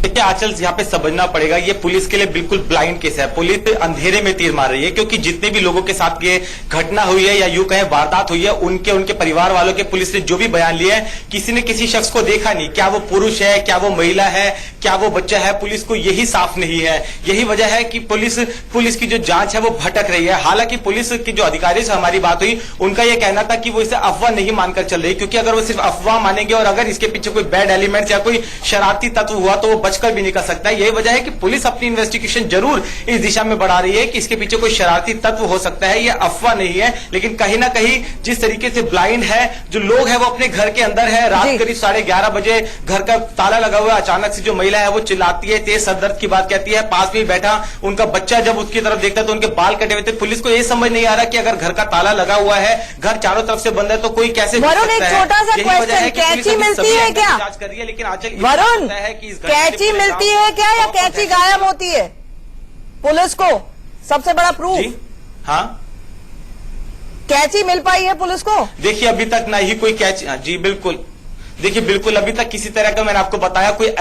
देखिए आंचल, यहाँ पे समझना पड़ेगा, ये पुलिस के लिए बिल्कुल ब्लाइंड केस है। पुलिस अंधेरे में तीर मार रही है, क्योंकि जितने भी लोगों के साथ ये घटना हुई है या यूं कहें वारदात हुई है, उनके परिवार वालों के पुलिस ने जो भी बयान लिए हैं, किसी ने किसी शख्स को देखा नहीं। क्या वो पुरुष है, क्या वो महिला है, क्या वो बच्चा है, पुलिस को यही साफ नहीं है। यही वजह है कि पुलिस की जो जांच है वो भटक रही है। हालांकि पुलिस के जो अधिकारी से हमारी बात हुई, उनका यह कहना था कि वो इसे अफवाह नहीं मानकर चल रही, क्योंकि अगर वो सिर्फ अफवाह मानेंगे और अगर इसके पीछे कोई बैड एलिमेंट या कोई शरारती तत्व हुआ तो वो बचकर भी नहीं कर सकता है। यही वजह है कि पुलिस अपनी इन्वेस्टिगेशन जरूर इस दिशा में बढ़ा रही है कि इसके पीछे कोई शरारती तत्व हो सकता है, यह अफवाह नहीं है। लेकिन कहीं ना कहीं जिस तरीके से ब्लाइंड है जो लोग हैं, वो अपने घर के अंदर है, रात करीब 11:30 बजे घर का ताला लगा हुआ है, अचानक से जो महिला है वो चिल्लाती है, तेज सरदर्द की बात कहती है, पास में बैठा उनका बच्चा जब उसकी तरफ देखता है तो उनके बाल कटे हुए थे। पुलिस को यह समझ नहीं आ रहा कि अगर घर का ताला लगा हुआ है, घर चारों तरफ से बंद है, तो कोई कैसे
वरुण, एक छोटा सा क्वेश्चन, कैंची मिलती है क्या?
जांच कर रही है, लेकिन आंचल
वरुण, कैंची मिलती है क्या या कैंची गायब होती है? पुलिस को सबसे बड़ा प्रूफ,
हाँ,
कैंची मिल पाई है पुलिस को?
देखिए अभी तक ना ही कोई कैंची, जी बिल्कुल, देखिए बिल्कुल अभी तक किसी तरह का, मैंने आपको बताया, कोई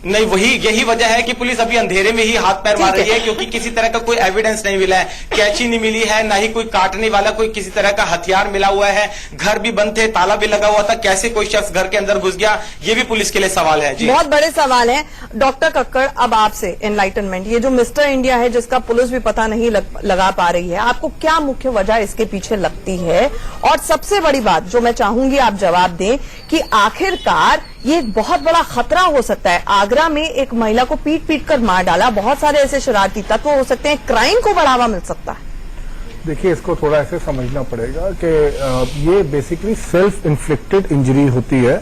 नहीं, यही वजह है कि पुलिस अभी अंधेरे में ही हाथ पैर मार रही है, क्योंकि किसी तरह का कोई एविडेंस नहीं मिला है। कैंची नहीं मिली है, ना ही कोई काटने वाला कोई किसी तरह का हथियार मिला हुआ है। घर भी बंद थे, ताला भी लगा हुआ था, कैसे कोई शख्स घर के अंदर घुस गया, ये भी पुलिस के लिए सवाल है। जी,
बहुत बड़े सवाल है। डॉक्टर कक्कड़, अब आपसे एनलाइटनमेंट, ये जो मिस्टर इंडिया है जिसका पुलिस भी पता नहीं लगा पा रही है, आपको क्या मुख्य वजह इसके पीछे लगती है? और सबसे बड़ी बात जो मैं चाहूंगी आप जवाब दें कि आखिरकार ये एक बहुत बड़ा खतरा हो सकता है। आगरा में एक महिला को पीट पीट कर मार डाला, बहुत सारे ऐसे शरारती तत्व हो सकते हैं, क्राइम को बढ़ावा मिल सकता है।
देखिए, इसको थोड़ा ऐसे समझना पड़ेगा कि ये बेसिकली सेल्फ इन्फ्लिक्टेड इंजरी होती है,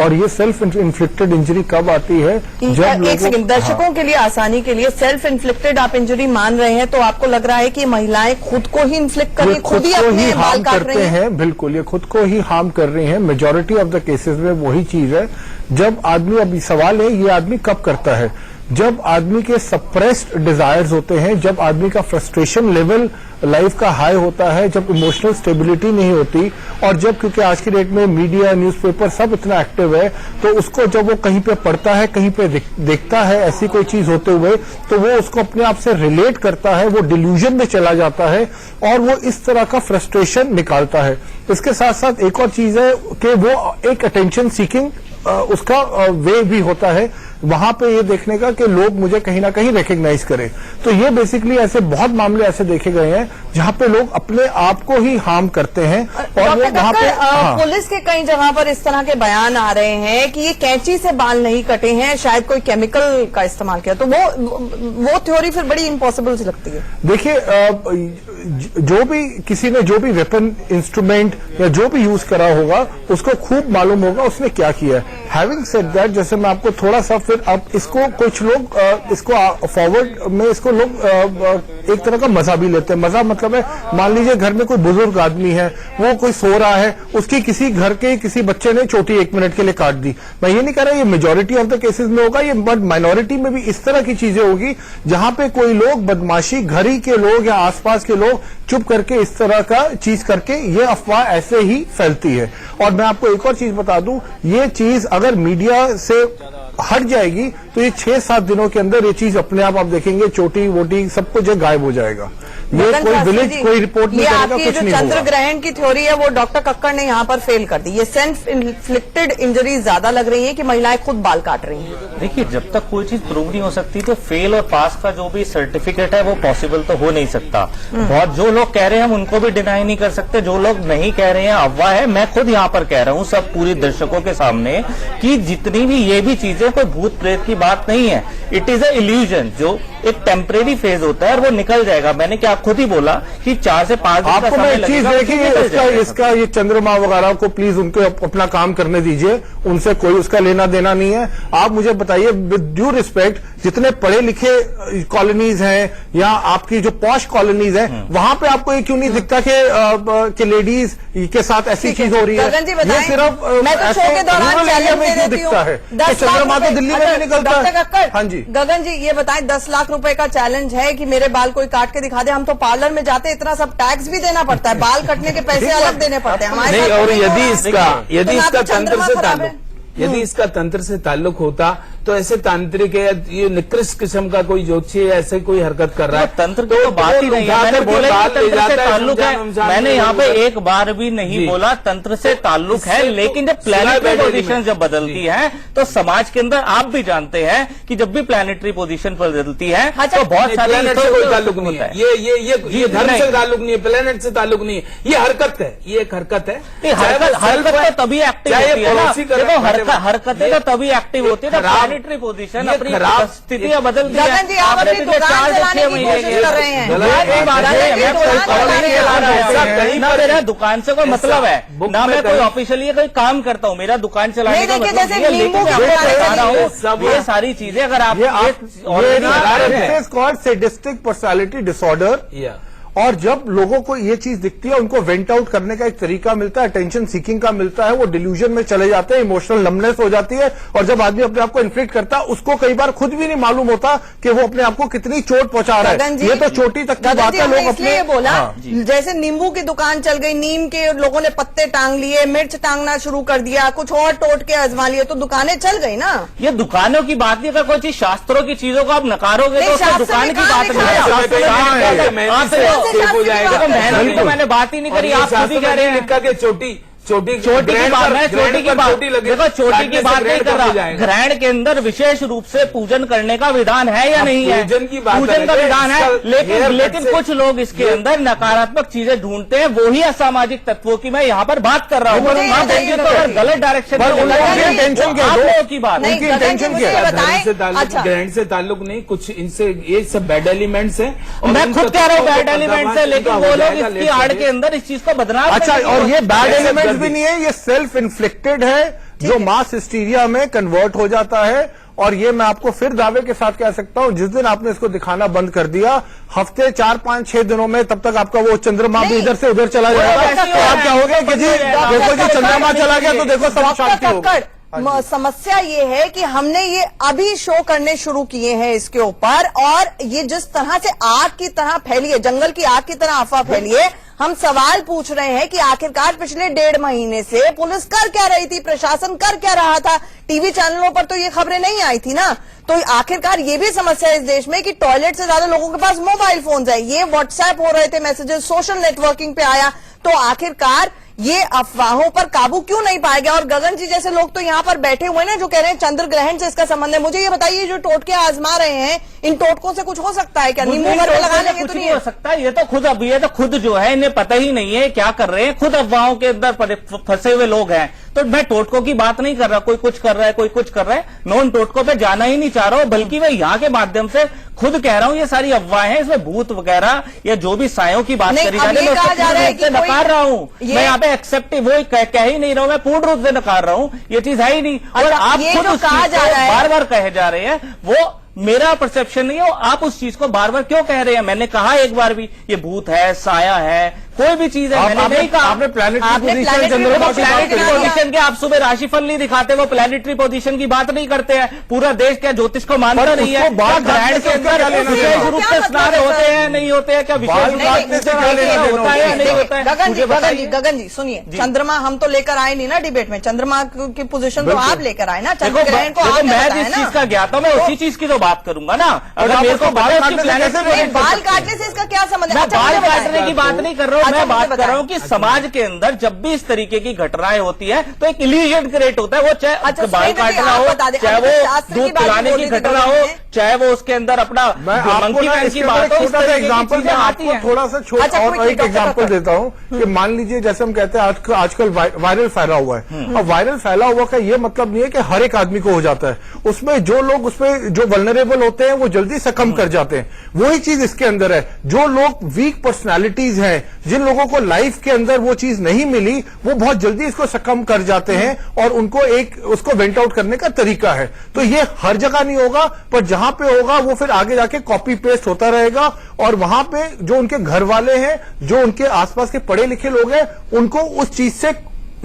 और ये सेल्फ इन्फ्लिक्टेड इंजरी कब आती है जब
एक सेकंड, दर्शकों के लिए आसानी के लिए, सेल्फ इन्फ्लिक्टेड आप इंजरी मान रहे हैं तो आपको लग रहा है कि महिलाएं खुद को ही इन्फ्लिक्ट कर रही, खुद ही अपने बाल काट रही हैं?
बिल्कुल, ये खुद को ही हार्म कर रही हैं। मेजॉरिटी ऑफ द केसेस में वही चीज है। जब आदमी, अभी सवाल है ये आदमी कब करता है, जब आदमी के सप्रेस्ड डिजायर्स होते हैं, जब आदमी का फ्रस्ट्रेशन लेवल लाइफ का हाई होता है, जब इमोशनल स्टेबिलिटी नहीं होती, और जब, क्योंकि आज की डेट में मीडिया, न्यूज़पेपर सब इतना एक्टिव है, तो उसको जब वो कहीं पे पढ़ता है, कहीं पे देखता है ऐसी कोई चीज होते हुए, तो वो उसको अपने आप से रिलेट करता है, वो डिल्यूजन में चला जाता है और वो इस तरह का फ्रस्ट्रेशन निकालता है। इसके साथ साथ एक और चीज है कि वो एक अटेंशन सीकिंग उसका वे भी होता है, वहां पे ये देखने का कि लोग मुझे कहीं ना कहीं रिकग्नाइज करें। तो ये बेसिकली ऐसे बहुत मामले ऐसे देखे गए हैं जहां पे लोग अपने आप को ही हार्म करते हैं, और वो वहां पे
पुलिस के कई जगह पर इस तरह के बयान आ रहे हैं कि ये कैंची से बाल नहीं कटे हैं, शायद कोई केमिकल का इस्तेमाल किया, तो वो थ्योरी फिर बड़ी इम्पॉसिबल सी लगती है।
देखिए, जो भी किसी ने जो भी वेपन, इंस्ट्रूमेंट या जो भी यूज करा होगा, उसको खूब मालूम होगा उसने क्या किया है। हैविंग सेड दैट, जैसे मैं आपको थोड़ा सा, फिर अब इसको कुछ लोग इसको फॉरवर्ड में इसको लोग एक तरह का मजा भी लेते हैं। मजा मतलब है, मान लीजिए घर में कोई बुजुर्ग आदमी है, वो कोई सो रहा है, उसकी किसी घर के किसी बच्चे ने चोटी 1 मिनट के लिए काट दी। मैं ये नहीं कह रहा ये मेजॉरिटी ऑफ द केसेस में होगा, ये बट माइनॉरिटी में भी इस तरह की चीजें होगी जहां पे कोई लोग बदमाशी, घर ही के लोग या आसपास के लोग चुप करके इस तरह का चीज करके ये अफवाह ऐसे ही फैलती है। और मैं आपको एक और चीज बता दूं, ये चीज अगर मीडिया से हट जाएगी तो ये 6-7 दिनों के अंदर ये चीज अपने आप देखेंगे, चोटी वोटी सब कुछ गायब हो जाएगा। ये कोई विलेज कोई रिपोर्ट नहीं करेगा, कुछ नहीं होगा।
चंद्र ग्रहण की थ्योरी है वो डॉक्टर कक्कड़ ने यहाँ पर फेल कर दी। ये सेल्फ इन्फ्लिक्टेड इंजरी ज्यादा लग रही है कि महिलाएं खुद बाल काट रही हैं।
देखिए, जब तक कोई चीज प्रूव नहीं हो सकती तो फेल और पास का जो भी सर्टिफिकेट है वो पॉसिबल तो हो नहीं सकता। बहुत जो लोग कह रहे हैं हम उनको भी डिनाई नहीं कर सकते, जो लोग नहीं कह रहे हैं अफवाह है। मैं खुद यहाँ पर कह रहा हूँ सब पूरे दर्शकों के सामने कि जितनी भी ये भी चीजें कोई भूत प्रेत की बात नहीं है, इट इज अ इल्यूजन, जो एक टेम्परेरी फेज होता है और वो निकल जाएगा। मैंने क्या खुद ही बोला कि 4 से 5 दिन का समय लगेगा।
इसका ये चंद्रमा वगैरह को प्लीज उनको अपना काम करने दीजिए, उनसे कोई उसका लेना देना नहीं है। आप मुझे बताइए विद ड्यू रिस्पेक्ट, जितने पढ़े लिखे कॉलोनीज हैं या आपकी जो पॉश कॉलोनीज हैं, वहां पे आपको ये क्यों नहीं दिखता कि लेडीज के साथ ऐसी चीज हो रही है? ये सिर्फ
मैं तो शो के दौरान चैलेंज दे देती हूं,
चंद्रमा तो दिल्ली में भी निकलता है। हाँ जी
गगन जी, ये बताएं, 10 लाख रुपए का चैलेंज है कि मेरे बाल कोई काट के दिखा दे। हम तो पार्लर में जाते इतना सब टैक्स भी देना पड़ता है, बाल कटने के पैसे अलग देने पड़ते हैं हमारे।
और यदि इसका तंत्र से ताल्लुक, यदि इसका तंत्र से ताल्लुक होता तो ऐसे तांत्रिक है, ये निकृष्ट किस्म का कोई ज्योतिषी ऐसे कोई हरकत कर रहा है,
तंत्र की तो बात ही नहीं है। मैंने बोला कि तंत्र से ताल्लुक है, मैंने यहाँ पे एक बार भी नहीं बोला तंत्र से ताल्लुक है। लेकिन जब प्लैनेटरी पोजीशन जब बदलती है तो समाज के अंदर आप भी जानते हैं कि जब भी प्लैनेटरी पोजीशन बदलती है तो बहुत सारे
कोई ताल्लुक नहीं है। ये धर्म से ताल्लुक नहीं है, प्लैनेट से ताल्लुक नहीं है, ये हरकत है, ये एक हरकत है।
हरकत तो तभी एक्टिव होती है ना, देखो हरकतें तो तभी एक्टिव होती है ना। प्लैनेटरी पोजीशन अपनी स्थितियां बदलती है।
गगन जी, आप अपनी दुकान चलाने की कोशिश कर रहे हैं।
ना मेरा दुकान से कोई मतलब है, ना मैं कोई ऑफिशियली कोई काम करता हूँ, मेरा दुकान चलाने का मतलब है। लेकिन मैं बता रहा हूँ ये सारी चीजें अगर आप
सैडिस्टिक पर्सनालिटी डिसऑर्डर, और जब लोगों को ये चीज दिखती है उनको वेंट आउट करने का एक तरीका मिलता है, अटेंशन सीकिंग का मिलता है, वो डिल्यूजन में चले जाते हैं, इमोशनल नमनेस हो जाती है, और जब आदमी अपने आप को इन्फ्लिक्ट करता है उसको कई बार खुद भी नहीं मालूम होता कि वो अपने आप को कितनी चोट पहुंचा रहा है। ये तो चोटी तक की बात है। लोग
अपने बोला जैसे नींबू की दुकान चल गई, नीम के लोगों ने पत्ते टांग लिए, मिर्च टांगना शुरू कर दिया, कुछ और टोट के आजमा लिए, तो दुकानें चल गई ना।
ये दुकानों की बात नहीं, अगर कोई चीज शास्त्रों की चीजों को आप नकारोगे तो दुकान की बात नहीं हो जाएगा।
मैंने बात ही नहीं करी, आप खुद ही कह रहे हैं। लिखा के चोटी
चोटी की बात है, चोटी की बात देखो, चोटी की बात नहीं कर रहा। ग्रहण के अंदर विशेष रूप से पूजन करने का विधान है या नहीं है?
पूजन की बात,
पूजन का विधान है, लेकिन कुछ लोग इसके अंदर नकारात्मक चीजें ढूंढते हैं, वो ही असामाजिक तत्वों की मैं यहाँ पर बात कर रहा हूँ। तो गलत डायरेक्शन की बात,
ग्रहण से ताल्लुक नहीं, कुछ इनसे ये सब बैड एलिमेंट्स है।
मैं खुद कह रहा हूँ बैड एलिमेंट्स है, लेकिन वो लोग इसकी आड़ के अंदर इस चीज को बदनाम।
अच्छा, और ये बैड एलिमेंट्स भी नहीं है, ये सेल्फ इन्फ्लिक्टेड है जो मास हिस्टीरिया में कन्वर्ट हो जाता है। और ये मैं आपको फिर दावे के साथ कह सकता हूं, जिस दिन आपने इसको दिखाना बंद कर दिया, हफ्ते 4, 5, 6 दिनों में, तब तक आपका वो चंद्रमा भी इधर से उधर चला जाएगा। तो आप कहोगे कि जी देखो जी चंद्रमा चला गया तो देखो सब शांति होगी।
समस्या ये है कि हमने ये अभी शो करने शुरू किए हैं इसके ऊपर, और ये जिस तरह से आग की तरह फैली है, जंगल की आग की तरह अफवाह फैली है। हम सवाल पूछ रहे हैं कि आखिरकार पिछले 1.5 महीने से पुलिस कर क्या रही थी, प्रशासन कर क्या रहा था? टीवी चैनलों पर तो ये खबरें नहीं आई थी ना। तो आखिरकार ये भी समस्या है इस देश में कि टॉयलेट से ज्यादा लोगों के पास मोबाइल फोन है, ये व्हाट्सएप हो रहे थे मैसेजेस, सोशल नेटवर्किंग पे आया। तो आखिरकार ये अफवाहों पर काबू क्यों नहीं पाया गया? और गगन जी जैसे लोग तो यहाँ पर बैठे हुए ना, जो कह रहे हैं चंद्र ग्रहण से इसका संबंध है। मुझे ये बताइए, जो टोटके आजमा रहे हैं, इन टोटकों से कुछ हो सकता है क्या? नींबू भर में लगा लेंगे तो नहीं
हो सकता। ये तो खुद जो है इन्हें पता ही नहीं है क्या कर रहे हैं, खुद अफवाहों के अंदर फंसे हुए लोग हैं। तो मैं टोटकों की बात नहीं कर रहा, कोई कुछ कर रहा है, कोई कुछ कर रहा है, मैं उन टोटकों पे जाना ही नहीं चाह रहा हूं, बल्कि मैं यहाँ के माध्यम से खुद कह रहा हूं ये सारी अफवाहें हैं, इसमें भूत वगैरह या जो भी सायों की बात करी जा रही है, मैं नकार रहा हूं। मैं यहाँ पे एक्सेप्टिव वो कह ही नहीं रहा हूं, मैं पूर्ण रूप से नकार रहा हूं, ये चीज है ही नहीं। और आप खुद उस चीज को बार बार कहे जा रहे हैं, वो मेरा परसेप्शन नहीं है, आप उस चीज को बार बार क्यों कह रहे हैं? मैंने कहा एक बार भी, ये भूत है, साया है, कोई भी चीज है, मैंने नहीं कहा।
आपने प्लैनेटरी
पोजीशन के, आप सुबह राशिफल नहीं दिखाते, वो प्लैनेटरी पोजीशन की बात नहीं करते हैं। पूरा देश क्या ज्योतिष को मानता नहीं है? ग्रहण के अंदर विशेष रूप से स्नान होते हैं, नहीं होते हैं? क्या विशेष होता है या नहीं होता है?
गगन जी सुनिए, चंद्रमा हम तो लेकर आए नहीं ना डिबेट में, चंद्रमा की पोजीशन तो आप लेकर आए ना, चंद्र ग्रहण को आप
मैं जिस चीज का ज्ञाता हूं मैं उसी चीज की तो बात करूंगा ना। अगर मेरे को
बाल काटने से इसका क्या संबंध है?
बाल काटने की बात नहीं कर रहा हूँ, मैं बात कर रहा हूँ कि समाज के अंदर जब भी इस तरीके की घटनाएं होती है तो एक इल्यूजन क्रिएट होता है, वो चाहे बाल काटना हो, चाहे वो दूध पिलाने की घटना हो, चाहे वो उसके अंदर अपना मंकी मैन की बात हो,
एग्जाम्पल मैं आपको थोड़ा सा छोटा और एक एग्जाम्पल देता हूँ कि मान लीजिए जैसे हम कहते हैं आजकल वायरल फैला हुआ है, और वायरल फैला हुआ का ये मतलब नहीं है कि हर एक आदमी को हो जाता है। उसमें जो लोग उसमें जो वल्नरेबल होते हैं वो जल्दी सकम कर जाते हैं। वही चीज इसके अंदर है, जो लोग वीक पर्सनैलिटीज हैं, जिन लोगों को लाइफ के अंदर वो चीज नहीं मिली, वो बहुत जल्दी इसको सकम कर जाते हैं और उनको उसको वेंट आउट करने का तरीका है। तो ये हर जगह नहीं होगा, पर जहां पे होगा वो फिर आगे जाके कॉपी पेस्ट होता रहेगा, और वहां पे जो उनके घर वाले हैं, जो उनके आसपास के पढ़े लिखे लोग हैं, उनको उस चीज से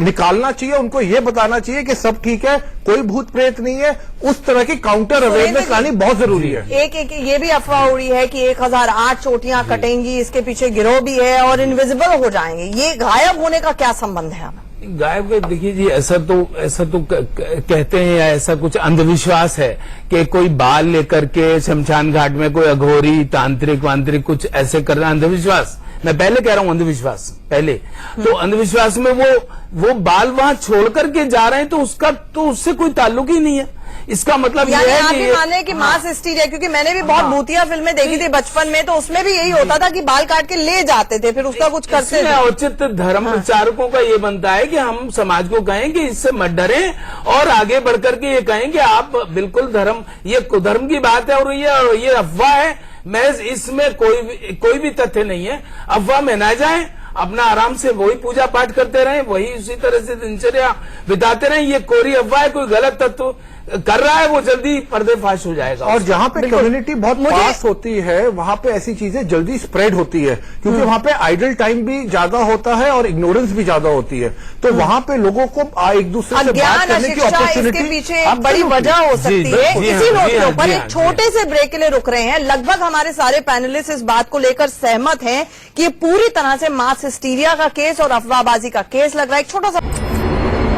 निकालना चाहिए, उनको ये बताना चाहिए कि सब ठीक है, कोई भूत प्रेत नहीं है। उस तरह की काउंटर अवेयरनेस लानी बहुत जरूरी है।
एक ये भी अफवाह उड़ी है कि 1008 चोटियां कटेंगी, इसके पीछे गिरोह भी है और इनविजिबल हो जाएंगे। ये गायब होने का क्या संबंध है?
गायब, देखिए जी, ऐसा तो कहते हैं, या ऐसा कुछ अंधविश्वास है कि कोई बाल लेकर के शमशान घाट में कोई अघोरी तांत्रिक वांत्रिक कुछ ऐसे करना, अंधविश्वास। मैं पहले कह रहा हूं अंधविश्वास पहले, तो अंधविश्वास में वो बाल वहां छोड़ करके जा रहे हैं, तो उसका तो उससे कोई ताल्लुक ही नहीं है। इसका मतलब ये है
आप भी माने कि मास हिस्टीरिया, क्योंकि मैंने भी बहुत भूतिया फिल्में देखी थी बचपन में, तो उसमें भी यही होता था कि बाल काट के ले जाते थे, फिर उसका कुछ करते थे।
औचित्य धर्म प्रचारकों का ये बनता है कि हम समाज को कहें कि इससे मत डरें, और आगे बढ़कर के ये कहें कि आप बिल्कुल धर्म, ये कुधर्म की बात है और ये अफवाह है, मैं इसमें कोई भी तथ्य नहीं है। अफवाह में ना जाए, अपना आराम से वही पूजा पाठ करते रहें, वही उसी तरह से दिनचर्या बिताते रहें। ये कोरी अफवाह है, कोई गलत तत्व कर रहा है, वो जल्दी पर्देफाश हो जाएगा।
और जहां पे कम्युनिटी बहुत पास होती है, वहां पे ऐसी चीजें जल्दी स्प्रेड होती है, क्योंकि वहां पे आइडल टाइम भी ज्यादा होता है और इग्नोरेंस भी ज्यादा होती है। तो वहां पे लोगों को एक दूसरे से बात करने की अपॉर्चुनिटी,
इसके पीछे एक बड़ी वजह हो सकती है। इसी नोट के ऊपर एक छोटे से ब्रेक के लिए रुक रहे हैं। लगभग हमारे सारे पैनलिस्ट इस बात को लेकर सहमत हैं कि पूरी तरह से मास हिस्टीरिया का केस और अफवाहबाजी का केस लग रहा है। एक छोटा सा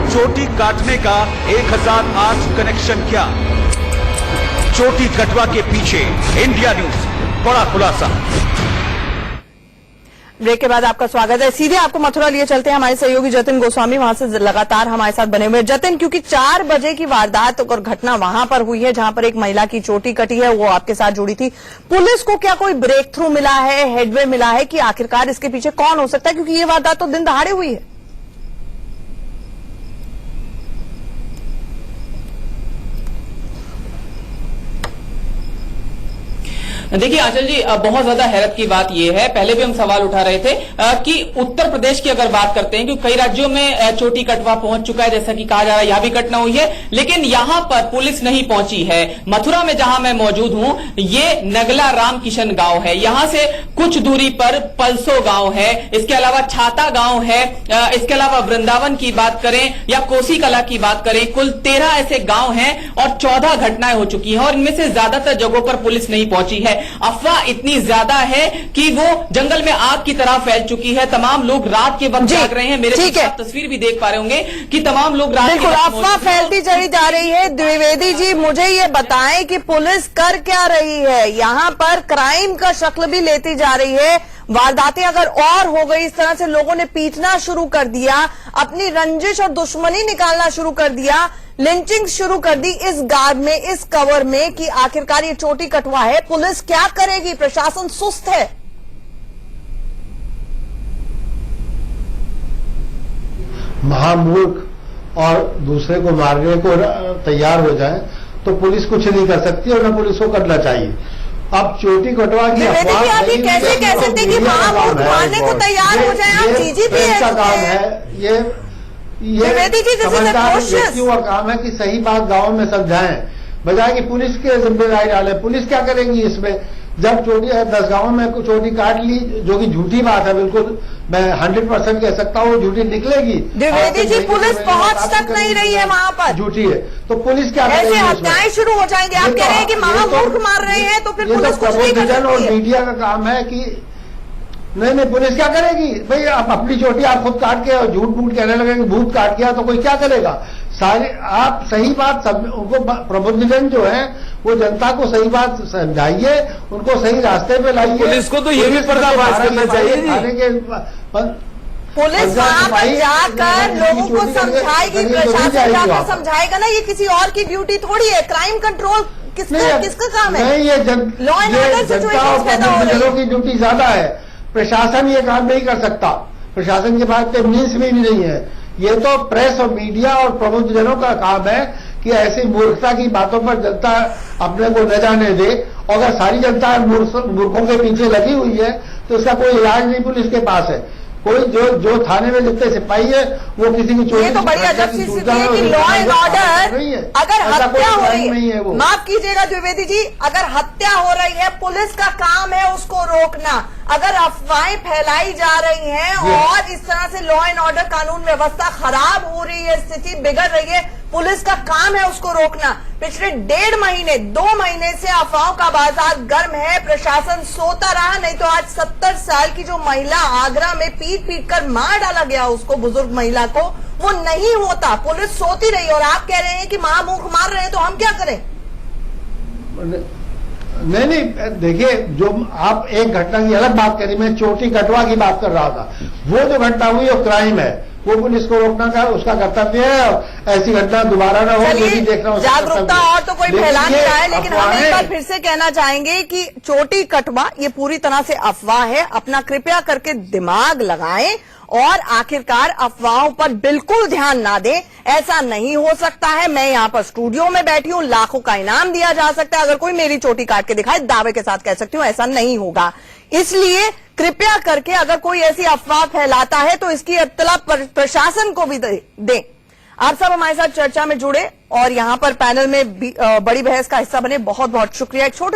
चोटी काटने का 1008 कनेक्शन क्या? चोटी कटवा के पीछे इंडिया न्यूज बड़ा खुलासा।
ब्रेक के बाद आपका स्वागत है। सीधे आपको मथुरा लिए चलते हैं, हमारे सहयोगी जतिन गोस्वामी वहां से लगातार हमारे साथ बने हुए। जतिन, क्योंकि 4 बजे की वारदात और घटना वहां पर हुई है जहां पर एक महिला की चोटी कटी है, वो आपके साथ जुड़ी थी। पुलिस को क्या कोई ब्रेक थ्रू मिला है, हेडवे मिला है कि आखिरकार इसके पीछे कौन हो सकता है, क्योंकि ये वारदात तो दिन दहाड़े हुई है।
देखिए आंचल जी, बहुत ज्यादा हैरत की बात यह है, पहले भी हम सवाल उठा रहे थे कि उत्तर प्रदेश की अगर बात करते हैं, क्योंकि कई राज्यों में चोटी कटवा पहुंच चुका है, जैसा कि कहा जा रहा है यहां भी घटना हुई है, लेकिन यहां पर पुलिस नहीं पहुंची है। मथुरा में जहां मैं मौजूद हूं, ये नगला रामकिशन गांव है, यहां से कुछ दूरी पर पलसो गांव है, इसके अलावा छाता गांव है, इसके अलावा वृंदावन की बात करें या कोसी कला की बात करें, कुल 13 ऐसे गांव हैं और 14 घटनाएं हो चुकी हैं और इनमें से ज्यादातर जगहों पर पुलिस नहीं पहुंची है। अफवाह इतनी ज्यादा है कि वो जंगल में आग की तरह फैल चुकी है। तमाम लोग रात के वक्त जाग रहे हैं। मेरे साथ आप तस्वीर भी देख पा रहे होंगे कि तमाम लोग रात के वक्त
अफवाह फैलती चली जा रही है। द्विवेदी जी, मुझे ये बताएं कि पुलिस कर क्या रही है? यहाँ पर क्राइम का शक्ल भी लेती जा रही है। वारदातें अगर और हो गई, इस तरह से लोगों ने पीटना शुरू कर दिया, अपनी रंजिश और दुश्मनी निकालना शुरू कर दिया, लिंचिंग शुरू कर दी इस गार्ड में, इस कवर में, कि आखिरकार ये चोटी कटवा है, पुलिस क्या करेगी? प्रशासन सुस्त है।
महामूर्ख और दूसरे को मारने को तैयार हो जाए तो पुलिस कुछ नहीं कर सकती और न पुलिस को करना चाहिए। अब चोटी कटवा की अफवाह,
आप ये कैसे कह सकते हैं कि महामूर्ख मारने को तैयार हो जाए? आप जीजी भी
का काम है ये समझदार व्यक्तियों का काम है कि सही बात गांव में समझाएं, बजाय कि पुलिस के जिम्मेदारी डाले। पुलिस क्या करेगी इसमें? जब चोटी 10 गांव में चोटी काट ली, जो कि झूठी बात है, बिल्कुल मैं 100% कह सकता हूँ झूठी निकलेगी।
द्विवेदी जी, पुलिस पहुंच तक नहीं रही है वहां पर,
झूठी है, तो पुलिस क्या करेगी?
ऐसे हत्याएं शुरू हो जाएंगे। आप कह रहे हैं कि महामूर्ख मार रहे हैं, तो फिर पुलिस कुछ नहीं कर सकती है।
और मीडिया का काम है कि नहीं पुलिस क्या करेगी भाई? आप अपनी चोटी आप खुद काट के और झूठ मूठ कहने लगे कि भूत काट गया, तो कोई क्या करेगा? सारे आप सही बात सब उनको प्रबुद्धजन जो है वो जनता को सही बात समझाइए, उनको सही रास्ते पे लाइए।
पुलिस को तो ये भी पर्दाफाश करना चाहिए जी।
पुलिस वहां पर जाकर लोगों को समझाएगी, प्रशासन जाकर समझाएगा ना। ये किसी और की ड्यूटी थोड़ी है। क्राइम कंट्रोल किसका काम है?
नहीं, ये
लॉ एंड ऑर्डर सिचुएशन पैदा हो रही है।
की ड्यूटी ज्यादा है, प्रशासन ये काम नहीं कर सकता। प्रशासन के पास मीन्स भी नहीं है। ये तो प्रेस और मीडिया और प्रबुद्धजनों का काम है कि ऐसी मूर्खता की बातों पर जनता अपने को न जाने दे। और अगर सारी जनता मूर्खों के पीछे लगी हुई है तो इसका कोई इलाज नहीं पुलिस के पास है। कोई जो थाने में जितने सिपाही है वो किसी की चोरी,
ये तो बड़ी अजब सी स्थिति है कि लॉ एंड ऑर्डर, अगर हत्या हो रही है, माफ कीजिएगा द्विवेदी जी, अगर हत्या हो रही है, पुलिस का काम है उसको रोकना। अगर अफवाहें फैलाई जा रही हैं और इस तरह से लॉ एंड ऑर्डर, कानून व्यवस्था खराब हो रही है, स्थिति बिगड़ रही है, पुलिस का काम है उसको रोकना। पिछले 1.5 महीने 2 महीने से अफवाहों का बाजार गर्म है, प्रशासन सोता रहा। नहीं तो आज 70 साल की जो महिला आगरा में पीट कर मार डाला गया उसको, बुजुर्ग महिला को, वो नहीं होता। पुलिस सोती रही और आप कह रहे हैं कि महामूर्ख मार रहे हैं, तो हम क्या करें?
नहीं, देखिए, जो आप एक घटना की अलग बात करी, मैं चोटी कटवा की बात कर रहा था। वो जो घटना हुई वो क्राइम है, वो पुलिस को रोकना का उसका कर्तव्य है और ऐसी घटना दोबारा न हो ये भी देखना।
जागरूकता और तो कोई फैला नहीं रहा है, लेकिन हम एक बार फिर से कहना चाहेंगे कि चोटी कटवा ये पूरी तरह से अफवाह है। अपना कृपया करके दिमाग लगाएं और आखिरकार अफवाहों पर बिल्कुल ध्यान ना दें। ऐसा नहीं हो सकता है। मैं यहाँ पर स्टूडियो में बैठी हूँ, लाखों का इनाम दिया जा सकता है, अगर कोई मेरी चोटी काट के दिखाए, दावे के साथ कह सकती हूँ ऐसा नहीं होगा। इसलिए कृपया करके अगर कोई ऐसी अफवाह फैलाता है तो इसकी इत्तला प्रशासन को भी दें। आप सब हमारे साथ चर्चा में जुड़े और यहाँ पर पैनल में बड़ी बहस का हिस्सा बने। बहुत बहुत शुक्रिया। एक छोटे